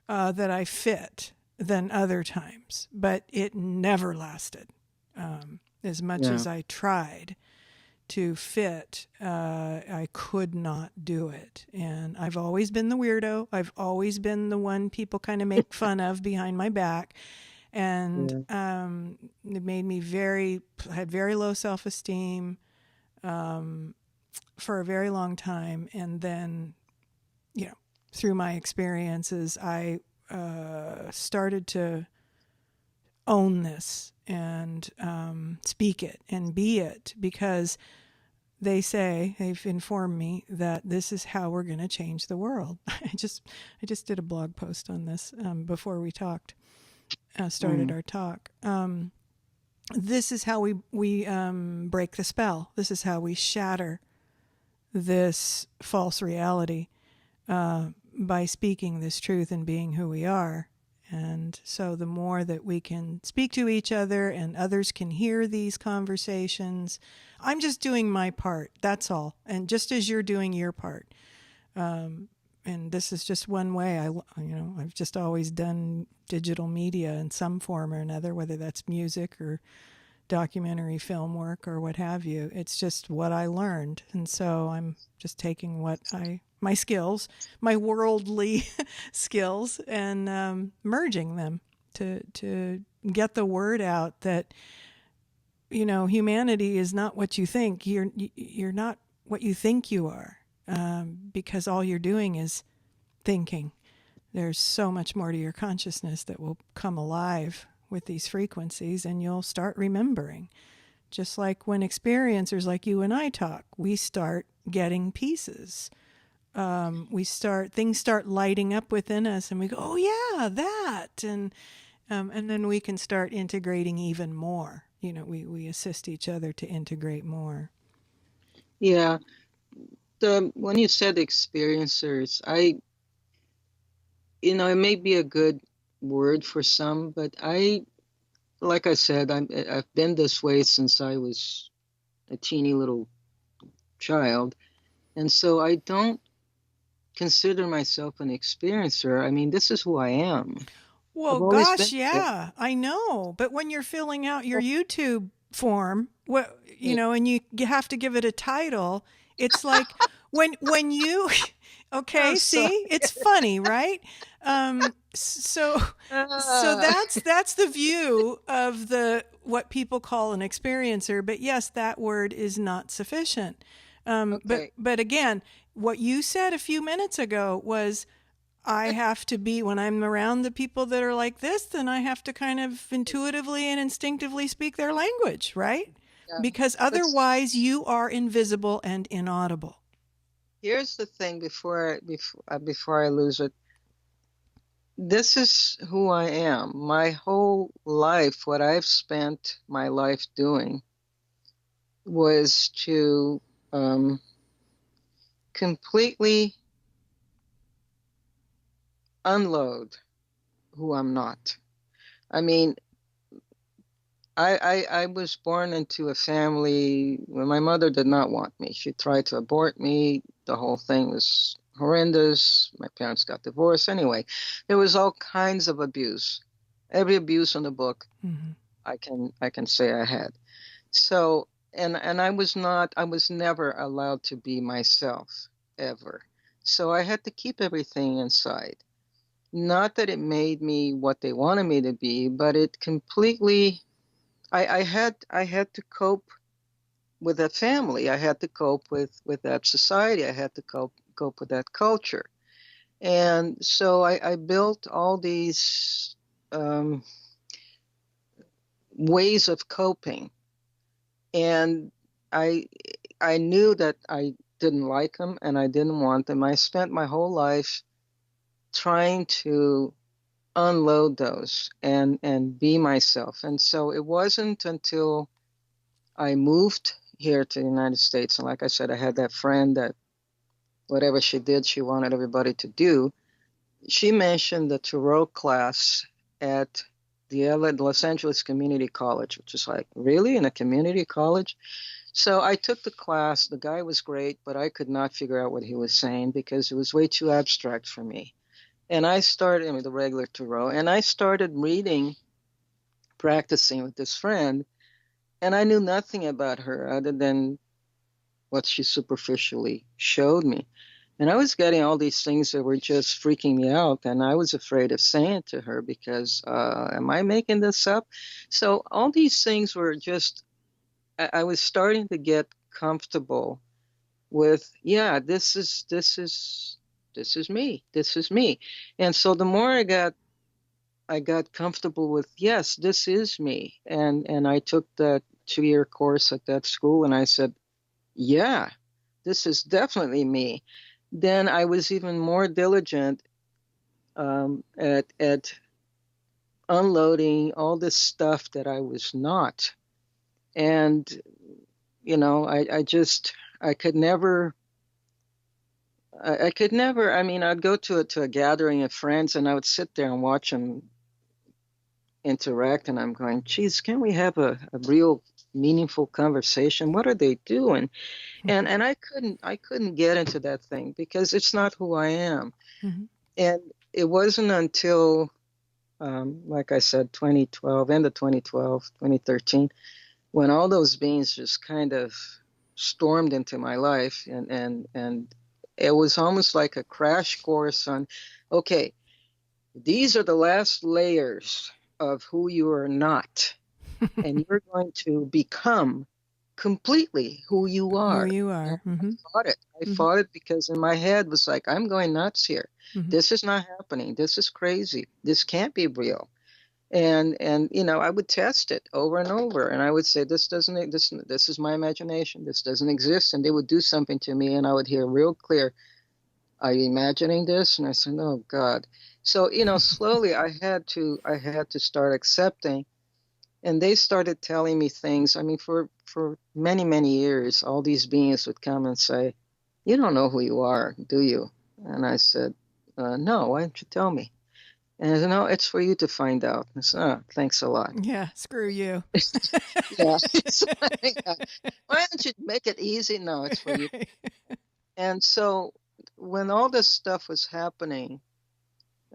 that I fit than other times, but it never lasted. As much Yeah. as I tried to fit, I could not do it. And I've always been the weirdo. I've always been the one people kind of make fun of behind my back. And Yeah. it made me had very low self esteem for a very long time. And then, through my experiences, I started to own this and speak it and be it because they've informed me that this is how we're going to change the world. I just did a blog post on this before we started Mm, our talk. This is how we break the spell. This is how we shatter this false reality by speaking this truth and being who we are. And so the more that we can speak to each other and others can hear these conversations, I'm just doing my part. That's all. And just as you're doing your part. And this is just one way. I've just always done digital media in some form or another, whether that's music or documentary film work or what have you. It's just what I learned. And so I'm just taking my skills, my worldly skills, and merging them to get the word out that humanity is not what you think. You're not what you think you are, because all you're doing is thinking. There's so much more to your consciousness that will come alive with these frequencies, and you'll start remembering. Just like when experiencers like you and I talk, we start getting pieces. Things start lighting up within us, and we go, "Oh yeah, that," and then we can start integrating even more. We assist each other to integrate more. Yeah. When you said experiencers, it may be a good word for some, but like I said, I've been this way since I was a teeny little child. And so I don't consider myself an experiencer. I mean, this is who I am. Well, I've always gosh, been this yeah, I know. But when you're filling out your way. YouTube form, and you have to give it a title, it's like when you I'm okay, sorry. see, it's funny, right? So Ah, that's the view of the what people call an experiencer. But yes, that word is not sufficient. But okay. but again, what you said a few minutes ago was, I have to be, when I'm around the people that are like this, then I have to kind of intuitively and instinctively speak their language, right? Yeah. Because But see, otherwise you are invisible and inaudible. here's the thing before I lose it. This is who I am. My whole life, what I've spent my life doing was to um, completely unload who I'm not. I mean, I was born into a family where my mother did not want me. She tried to abort me. The whole thing was horrendous. My parents got divorced. Anyway, there was all kinds of abuse. Every abuse in the book Mm-hmm. I can say I had. So, and I was never allowed to be myself ever. So I had to keep everything inside. Not that it made me what they wanted me to be, but it completely I had to cope with that family. I had to cope with that society. I had to cope with that culture. And so I built all these um, ways of coping. And I I knew that I didn't like them and I didn't want them. I spent my whole life trying to unload those and be myself. And so it wasn't until I moved here to the United States, and like I said, I had that friend that whatever she did, she wanted everybody to do. She mentioned the Tarot class at the Los Angeles Community College, which is like, really, in a community college? So I took the class. The guy was great, but I could not figure out what he was saying because it was way too abstract for me. And I started, I mean, the regular Tarot, and I started reading, practicing with this friend, and I knew nothing about her other than what she superficially showed me. And I was getting all these things that were just freaking me out. And I was afraid of saying it to her because, am I making this up? So all these things were just, I was starting to get comfortable with, yeah, this is me. This is me. And so the more I got comfortable with, yes, this is me. And I took that 2-year course at that school and I said, yeah, this is definitely me. Then I was even more diligent at unloading all this stuff that I was not. And, I just, I could never, I mean, I'd go to a gathering of friends and I would sit there and watch them interact. And I'm going, geez, can't we have a real meaningful conversation? What are they doing? And I couldn't get into that thing because it's not who I am. Mm-hmm. And it wasn't until, like I said, 2012, end of 2012, 2013, when all those beings just kind of stormed into my life, and it was almost like a crash course on, okay, these are the last layers of who you are not. and you're going to become completely who you Who are. you And are. I Mm-hmm. fought it. I Mm-hmm. fought it because in my head was like, I'm going nuts here. Mm-hmm. This is not happening. This is crazy. This can't be real. And I would test it over and over, and I would say, this is my imagination. This doesn't exist. And they would do something to me, and I would hear real clear, are you imagining this? And I said, oh God. So, slowly I had to start accepting, and they started telling me things. I mean, for many, many years, all these beings would come and say, you don't know who you are, do you? And I said, no, why don't you tell me? And I said, no, it's for you to find out. I said, oh, thanks a lot. Yeah, screw you. Yeah. It's like, why don't you make it easy? No, it's for you. Right. And so when all this stuff was happening,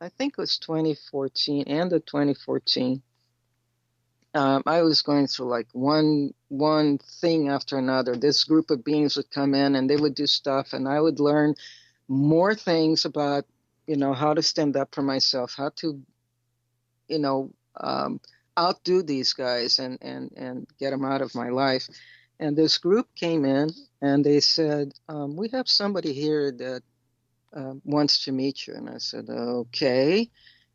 I think it was 2014, and the 2014, I was going through like one thing after another. This group of beings would come in and they would do stuff, and I would learn more things about, how to stand up for myself, how to, you know, um, outdo these guys and get them out of my life. And this group came in and they said, we have somebody here that wants to meet you. And I said, okay.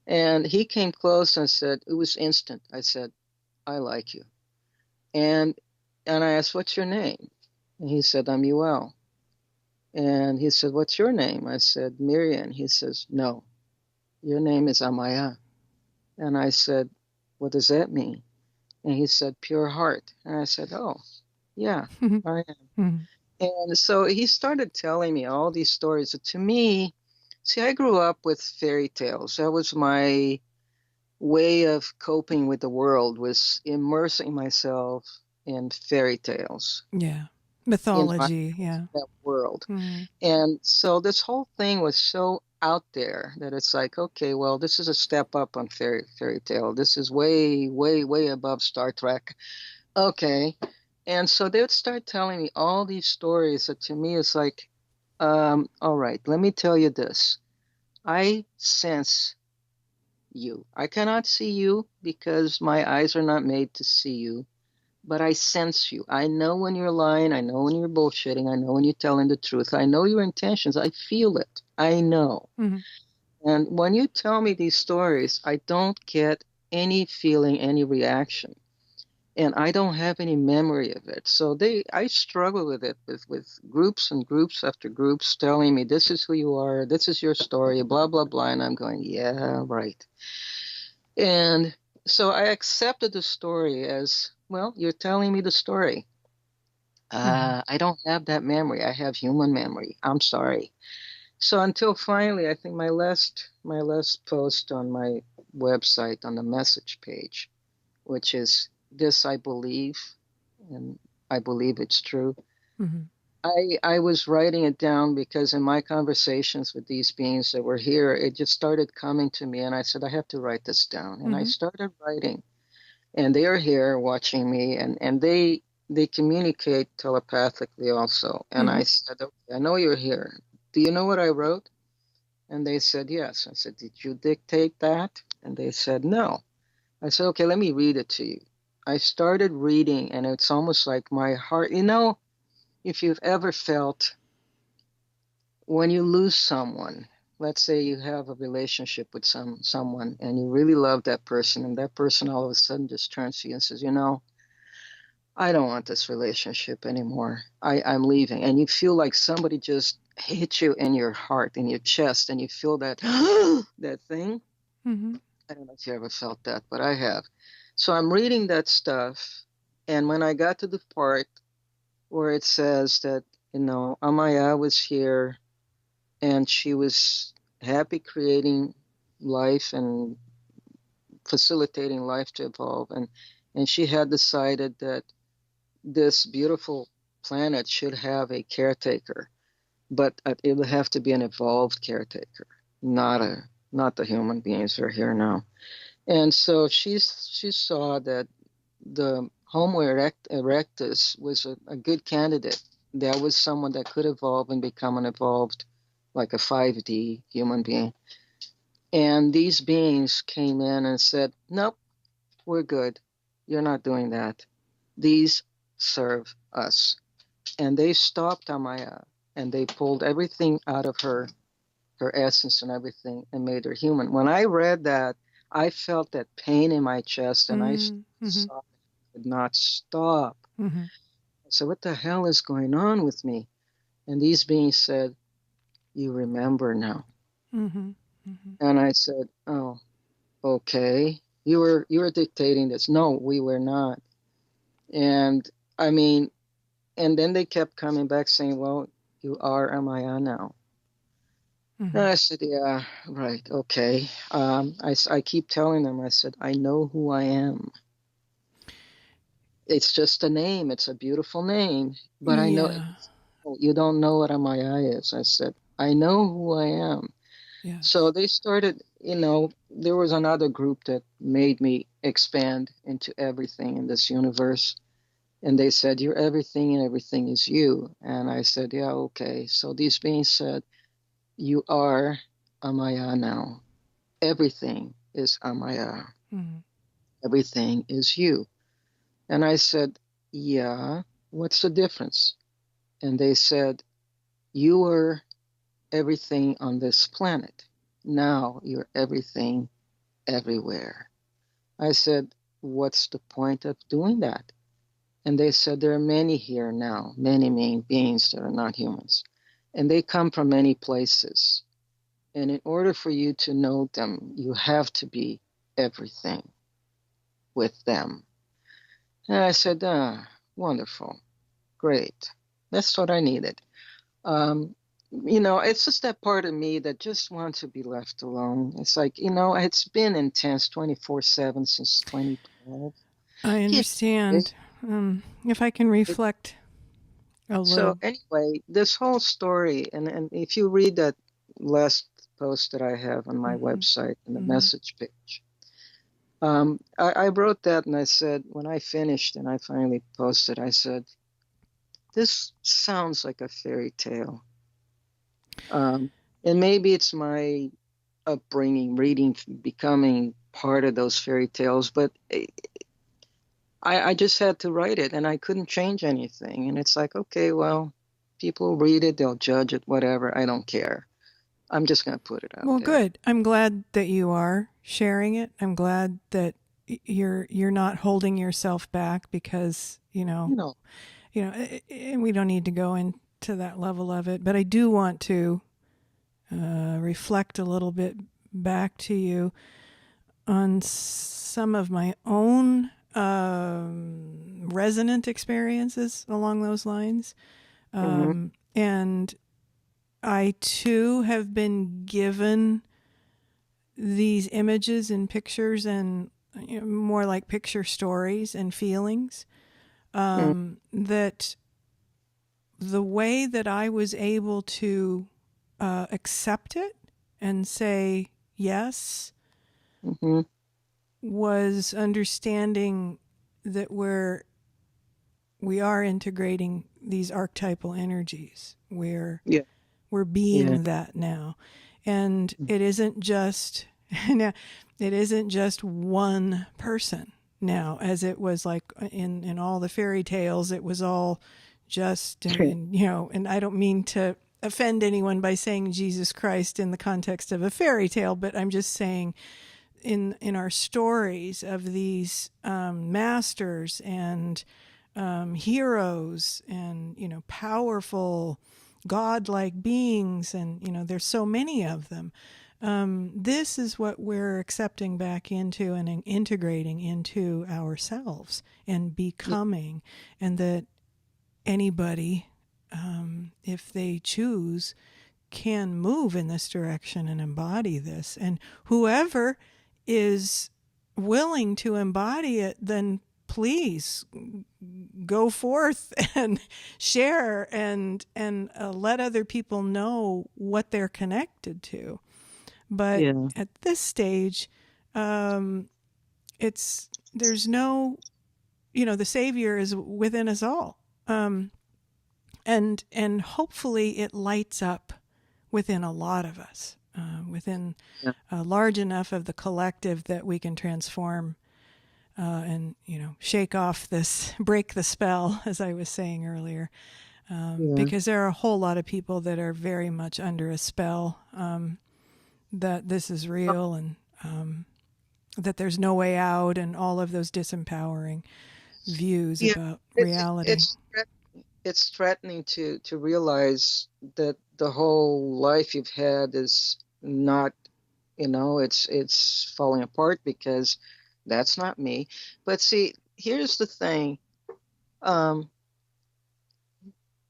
And he came close and said, it was instant. I said, I like you. And and I asked, what's your name? And he said, I'm UL. And he said, what's your name? I said, Myrian. He says, no, your name is Amaya. And I said, what does that mean? And he said, pure heart. And I said, oh, yeah, I am. Mhm. And so he started telling me all these stories. To me, see, I grew up with fairy tales. That was my way of coping with the world, was immersing myself in fairy tales Yeah. in Mythology. Yeah. that world. Mm. And so this whole thing was so out there that it's like, okay, well, this is a step up on fairy tale. This is way, way, way above Star Trek. Okay. And so they would start telling me all these stories that to me is like, all right, let me tell you this. I sense you. I cannot see you because my eyes are not made to see you, but I sense you. I know when you're lying. I know when you're bullshitting. I know when you're telling the truth. I know your intentions. I feel it. I know. Mhm. And when you tell me these stories, I don't get any feeling, any reaction. And I don't have any memory of it. So I struggle with it with groups and groups after groups telling me, this is who you are, this is your story, blah, blah, blah. And I'm going, yeah, right. And so I accepted the story as, well, you're telling me the story. Mhm. I don't have that memory. I have human memory. I'm sorry. So until finally, I think my last post on my website on the message page, which is this I believe, and I believe it's true. Mhm. I was writing it down because in my conversations with these beings that were here, it just started coming to me, and I said I have to write this down, and I Mhm. started writing. And they are here watching me, and they communicate telepathically also. And I Mhm. said, okay, I know you're here. Do you know what I wrote? And they said yes. I said, did you dictate that? And they said no. I said, okay, let me read it to you. I started reading, and it's almost like my heart, if you've ever felt when you lose someone, let's say you have a relationship with someone and you really love that person, and that person all of a sudden just turns to you and says, I don't want this relationship anymore. I'm leaving. And you feel like somebody just hit you in your heart, in your chest, and you feel that that thing. Mhm. I don't know if you ever felt that, but I have. So I'm reading that stuff, and when I got to the part where it says that, Amaya was here and she was happy creating life and facilitating life to evolve, and she had decided that this beautiful planet should have a caretaker, but it would have to be an evolved caretaker, not the human beings who are here now. And so she saw that the Homo erectus was a good candidate. There was someone that could evolve and become an evolved, like a 5D human being. And these beings came in and said, nope, we're good. you're not doing that. These serve us. And they stopped Amaya and they pulled everything out of her essence and everything, and made her human. When I read that, I felt that pain in my chest, and I Mm-hmm. saw it could not stop. Mm-hmm. I said, what the hell is going on with me? And these beings said, you remember now. Mm-hmm. Mm-hmm. And I said, oh, okay. You were dictating this. No, we were not. And I mean, and then they kept coming back saying, well, you are Amaya now. And Mm-hmm. I said, yeah, right, okay. I keep telling them, I said, I know who I am. It's just a name. It's a beautiful name. But I know, Yeah. you don't know what Amaya is. I said, I know who I am. So Yes. they started, there was another group that made me expand into everything in this universe. And they said, you're everything and everything is you. And I said, yeah, okay. So these beings said, you are Amaya now. Everything is Amaya. Mm-hmm. Everything is you. And I said, yeah, what's the difference? And they said, you were everything on this planet. Now you're everything everywhere. I said, what's the point of doing that? And they said, there are many here now, many beings that are not humans. And they come from many places. And in order for you to know them, you have to be everything with them. And I said, wonderful, great. That's what I needed. Um, it's just that part of me that just wants to be left alone. It's like, it's been intense 24/7 since 2012. I Yeah. understand. If I can It, reflect a so little. anyway, this whole story, and if you read that last post that I have on my Mm-hmm. website in the Mm-hmm. message page, I wrote that and I said, when I finished and I finally posted, I said, this sounds like a fairy tale. Um, and maybe it's my upbringing, reading, becoming part of those fairy tales, but I just had to write it and I couldn't change anything. And it's like, okay, well, people read it, they'll judge it, whatever. I don't care. I'm just going to put it out Well, there. good. I'm glad that you are sharing it. I'm glad that you're not holding yourself back because, You know, and we don't need to go into that level of it, but I do want to reflect a little bit back to you on some of my own resonant experiences along those lines. hmm And I too have been given these images and pictures and more like picture stories and feelings that the way that I was able to accept it and say yes hmm was understanding that we are integrating these archetypal energies. yeah, We're yeah, being that now, and it isn't just now. It isn't just one person now, as it was like in all the fairy tales. It was all just and I don't mean to offend anyone by saying Jesus Christ in the context of a fairy tale, but I'm just saying in our stories of these masters and heroes and powerful godlike beings, and there's so many of them. This is what we're accepting back into and integrating into ourselves and yeah, becoming, and that anybody, if they choose, can move in this direction and embody this. And whoever is willing to embody it, then please go forth and share and let other people know what they're connected to. But yeah, at this stage, it's there's no, the Savior is within us all, and hopefully it lights up within a lot of us, within yeah. large enough of the collective that we can transform and shake off this, break the spell, as I was saying earlier, Yeah. because there are a whole lot of people that are very much under a spell, that this is real, and that there's no way out, and all of those disempowering views Yeah, about it's reality. it's it's threatening to realize that the whole life you've had is not, it's falling apart because that's not me. But see, here's the thing. Um,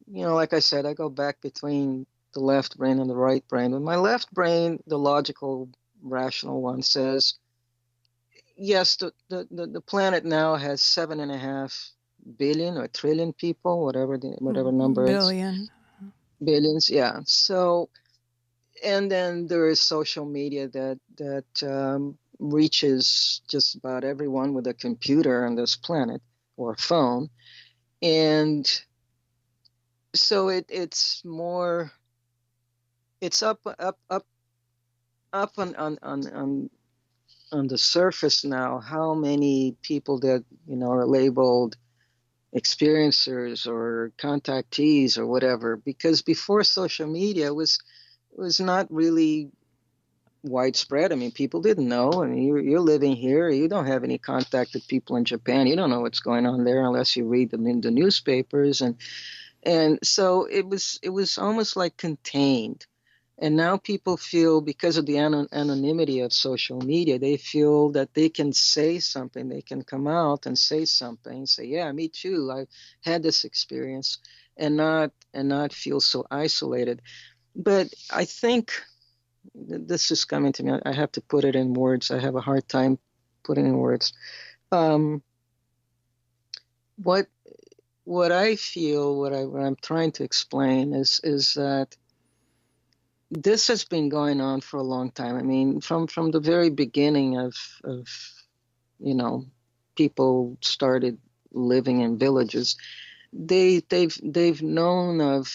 like I said, I go back between the left brain and the right brain. With my left brain, the logical, rational one says, yes, the planet now has 7.5 billion or trillion people, whatever number is, Billion. billions. Yeah. So, and then there is social media that reaches just about everyone with a computer on this planet or a phone, and so it's up on the surface now. How many people that are labeled experiencers or contactees or whatever? Because before social media was not really widespread. I mean, people didn't know. I mean, you're living here. You don't have any contact with people in Japan. You don't know what's going on there unless you read them in the newspapers. And so it was almost like contained. And now people feel, because of the anonymity of social media, they feel that they can say something. They can come out and say something, say, "Yeah, me too. I had this experience," and not feel so isolated. But I think this is coming to me. I have to put it in words. I have a hard time putting in words. Um, what what I feel, what I'm trying to explain is that this has been going on for a long time. I mean, from the very beginning of you know people started living in villages. They've known of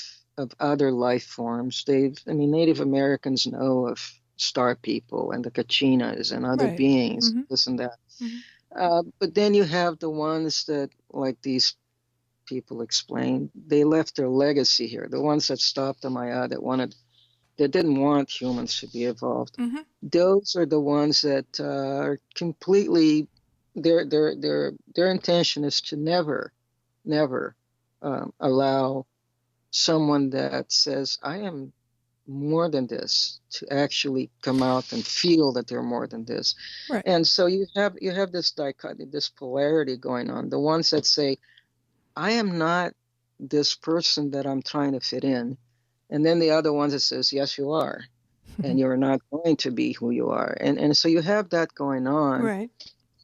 other life forms. I mean, Native Americans know of star people and the Kachinas and other Right. beings, Mm-hmm. this and that. Mm-hmm. But then you have the ones that, like these people explain, they left their legacy here. The ones that stopped the Maya, that didn't want humans to be evolved. Mm-hmm. Those are the ones that are completely, their intention is to never allow someone that says, "I am more than this," to actually come out and feel that they're more than this. Right. And so you have this dichotomy, this polarity going on. The ones that say, "I am not this person that I'm trying to fit in," and then the other ones that says, "Yes, you are, and you're not going to be who you are." And so you have that going on. Right.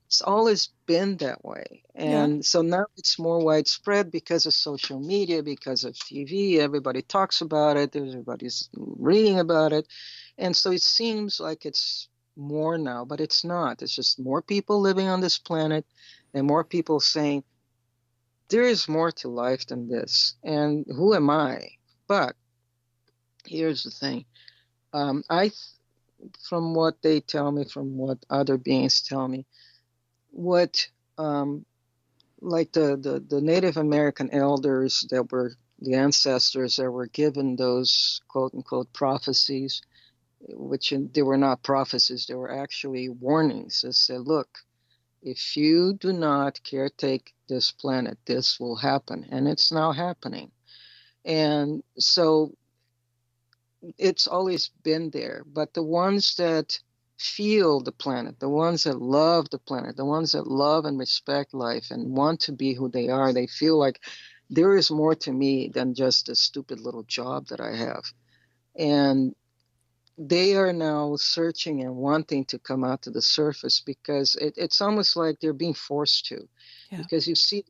It's always been that way. Yeah. And so now it's more widespread because of social media, because of TV. Everybody talks about it, everybody's reading about it. And so it seems like it's more now, but it's not. It's just more people living on this planet and more people saying, there is more to life than this. And who am I? But here's the thing. I, from what they tell me, from what other beings tell me, what um, like the Native American elders that were the ancestors that were given those quote unquote prophecies, they were not prophecies, they were actually warnings that said, look, if you do not caretake this planet, this will happen. And it's now happening. And so it's always been there. But the ones that feel the planet, the ones that love the planet, the ones that love and respect life and want to be who they are, they feel like there is more to me than just a stupid little job that I have. And they are now searching and wanting to come out to the surface because it's almost like they're being forced to. Yeah. Because you see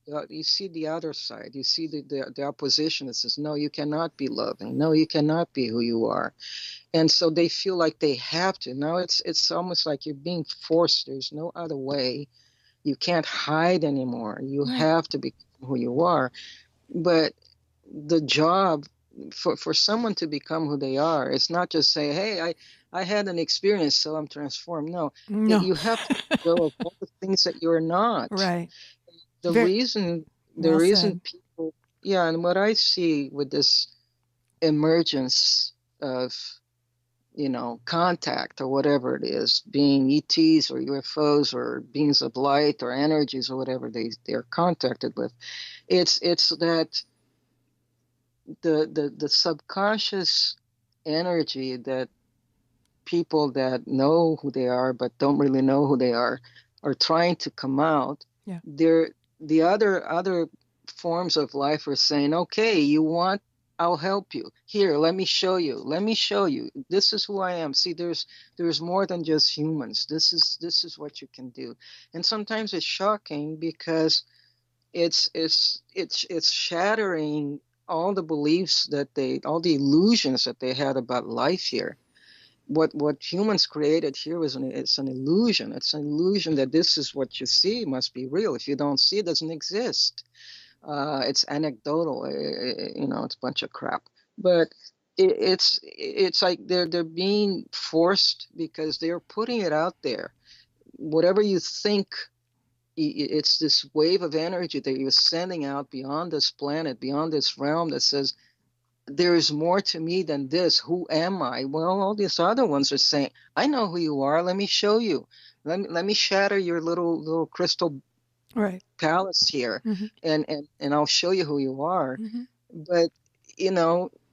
the other side, you see the opposition that says, no, you cannot be loving, no, you cannot be who you are, and so they feel like they have to. Now it's almost like you're being forced. There's no other way. You can't hide anymore. You Right. have to be who you are. But the job for someone to become who they are, it's not just say, hey, I had an experience, so I'm transformed. No, No. you have to let go of all the things that you're not. Right. The Very reason, the well reason said. people, yeah, and what I see with this emergence of, contact or whatever it is, being ETs or UFOs or beings of light or energies or whatever they're contacted with, it's that the subconscious energy that people that know who they are but don't really know who they are trying to come out. Yeah. They're the other forms of life are saying, okay, you want, I'll help you. Here, let me show you. Let me show you. This is who I am. See, there's more than just humans. This is what you can do. And sometimes it's shocking because it's shattering all the beliefs all the illusions that they had about life here. What humans created here it's an illusion. It's an illusion that this is what you see must be real. If you don't see, it doesn't exist. It's anecdotal. It's a bunch of crap. But it's like they're being forced because they're putting it out there. Whatever you think, it's this wave of energy that you're sending out beyond this planet, beyond this realm, that says there is more to me than this. Who am I? Well, all these other ones are saying, I know who you are. Let me show you. Let me shatter your little crystal Right. palace here, Mm-hmm. and I'll show you who you are. Mm-hmm. But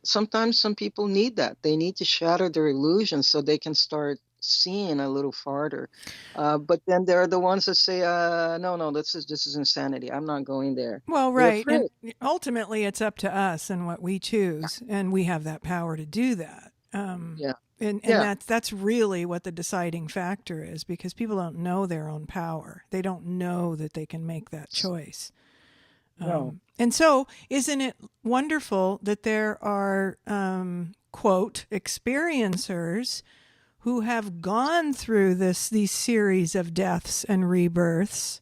sometimes some people need that. They need to shatter their illusions so they can start seeing a little farther. But then there are the ones that say, no, this is insanity. I'm not going there. Well, They're right. And afraid. ultimately, it's up to us and what we choose, and we have that power to do that. Yeah. And Yeah. that's really what the deciding factor is, because people don't know their own power. They don't know that they can make that choice. No. And so, isn't it wonderful that there are, quote, experiencers who have gone through these series of deaths and rebirths,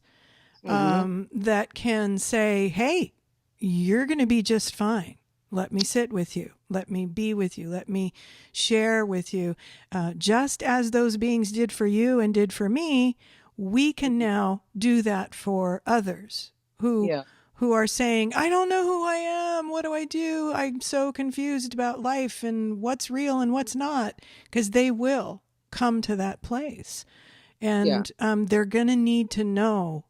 Hmm. that can say, hey, you're going to be just fine. Let me sit with you. Let me be with you. Let me share with you. Just as those beings did for you and did for me, we can now do that for others who Yeah. who are saying, I don't know who I am. What do I do? I'm so confused about life and what's real and what's not, because they will come to that place. Yeah. And they're going to need to know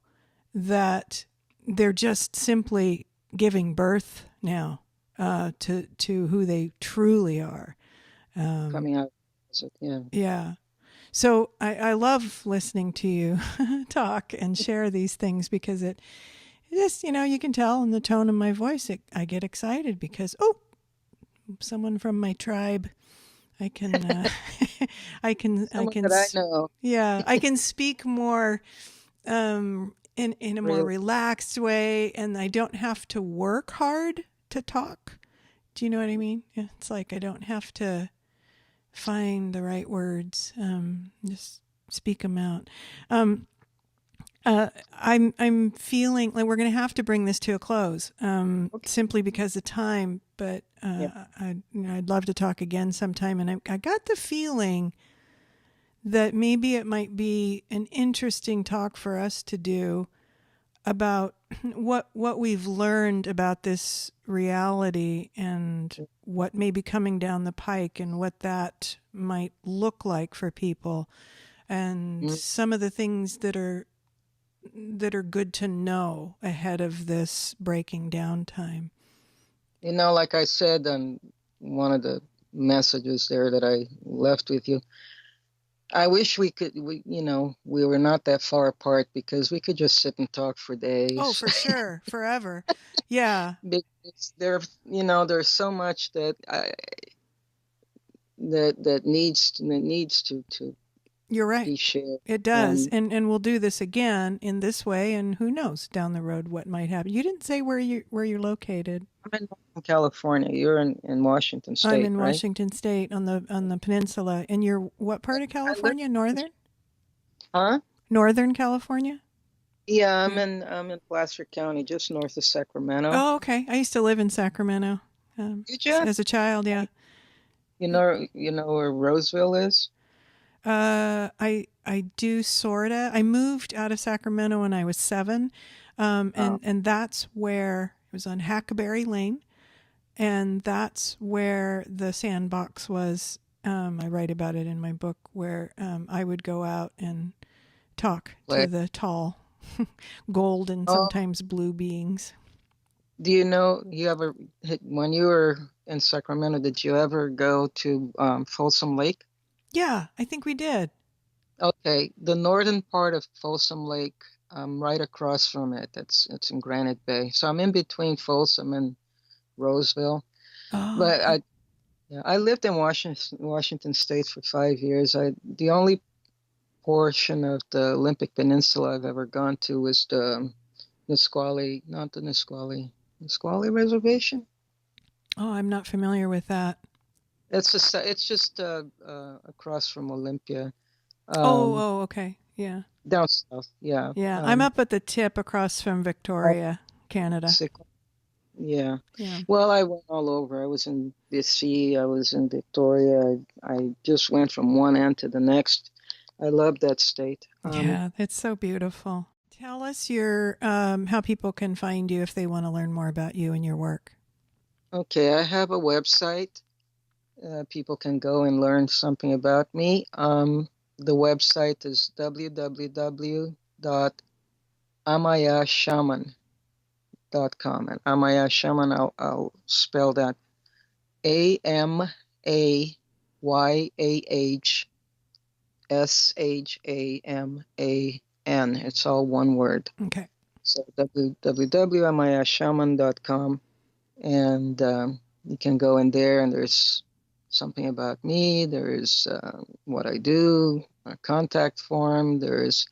that they're just simply giving birth now, to who they truly are. Coming out. Yeah. Yeah. So I love listening to you talk and share these things, because it just, you can tell in the tone of my voice, I get excited because, oh, someone from my tribe. I can, I Someone can, that I know. yeah, I can speak more, in a more Really. relaxed way, and I don't have to work hard to talk. Do you know what I mean? Yeah, it's like I don't have to find the right words. Just speak them out. I'm feeling like we're going to have to bring this to a close, Okay. simply because of time. But Yeah. I'd love to talk again sometime. And I got the feeling that maybe it might be an interesting talk for us to do about what we've learned about this reality, and what may be coming down the pike, and what that might look like for people, and Mm. some of the things that are good to know ahead of this breaking down time. Like I said on one of the messages there that I left with you, I wish we were not that far apart because we could just sit and talk for Oh, days. for sure, forever. Yeah, Because there's so much that needs to you're right. be shared. It does. And And we'll do this again in this way, and who knows down the road what might happen. You didn't say where you're located. I'm in California. You're in Washington I'm State, in right? Washington State on the peninsula. And you're what part of I live. California? Northern? Huh? Northern California? Yeah, I'm Yeah. in Placer County, just north of Sacramento. Oh, okay. I used to live in Sacramento. Did you? as a child. Yeah. You know where Roseville is? I do sorta. I moved out of Sacramento when I was 7, Oh, and that's where it was on Hackberry Lane, and that's where the sandbox was. I write about it in my book, where I would go out and talk to like, the tall, gold and oh, sometimes blue beings. do you know when you were in Sacramento, did you ever go to Folsom Lake? Yeah, I think we did. Okay, the northern part of Folsom Lake, right across from it. It's in Granite Bay. So I'm in between Folsom and Roseville. Oh, But okay. I lived in Washington State for 5 years. The only portion of the Olympic Peninsula I've ever gone to was the Nisqually, not the Nisqually Reservation. Oh, I'm not familiar with that. It's just across from Olympia, Oh, um, oh, okay. Yeah. down south. Yeah, Yeah, I'm up at the tip across from Victoria, Canada. Sick. Yeah. Yeah. Well, I went all over. I was in BC. I was in Victoria. I just went from one end to the next. I love that state. Yeah, it's so beautiful. Tell us your how people can find you if they want to learn more about you and your work. Okay, I have a website. People can go and learn something about me. The website is www.amayashaman.com. And Amaya Shaman, I'll spell that AMAYAHSHAMAN. It's all one word. Okay. So www.amayashaman.com. And you can go in there, and there's something about me. There's what I do, a contact form. There's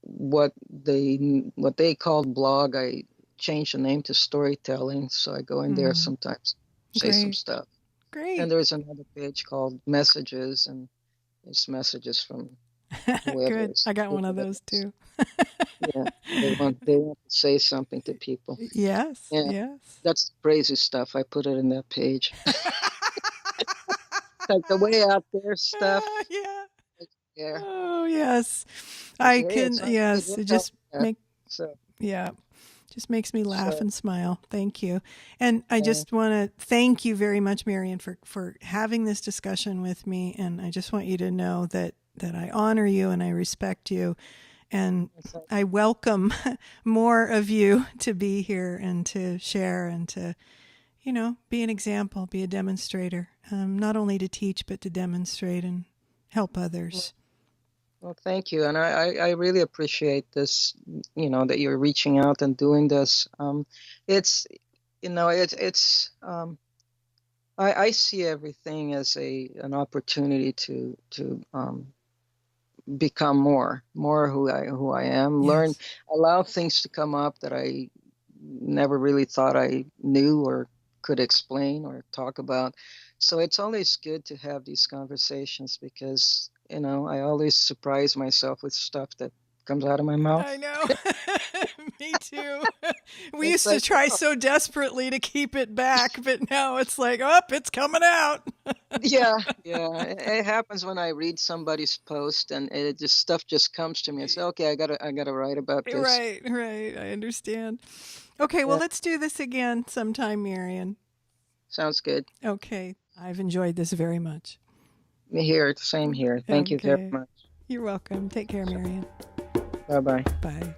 what they call blog. I changed the name to storytelling, so I go in there Mm, sometimes, say some great. stuff. And Great. there's another page called messages, and it's messages from whoever Good. is I got one of whoever those is. too. Yeah, they want to say something to people. Yes. Yeah, Yes. that's crazy stuff. I put it in that page. Like the way out there stuff. Yeah. Yeah. Oh, yes. I I say, yeah, it can, sounds good. yes, We'll it tell just them that. make So, yeah. Just makes me laugh so and smile. Thank you. And I uh, just want to thank you very much, Myrian, for having this discussion with me. And I just want you to know that I honor you and I respect you. And it's like, I welcome more of you to be here and to share and to, be an example, be a demonstrator, not only to teach, but to demonstrate and help well, others. well, thank you. And I really appreciate this, that you're reaching out and doing this. It's, I see everything as an opportunity to become more who I am, learn, Yes. allow things to come up that I never really thought I knew or could explain or talk about. So it's always good to have these conversations because, I always surprise myself with stuff that comes out of my mouth. I know. Me too. We It's used to like, try oh, so desperately to keep it back, but now it's like, oh, it's coming out. yeah, yeah. It happens when I read somebody's post and stuff just comes to me. I say, okay, I gotta write about this. Right, right. I understand. Okay, well, Yeah, let's do this again sometime, Marion. sounds good. Okay. I've enjoyed this very much. Me here, same here. Thank you very Okay. much. You're welcome. Take care, Marion. Bye bye. Bye.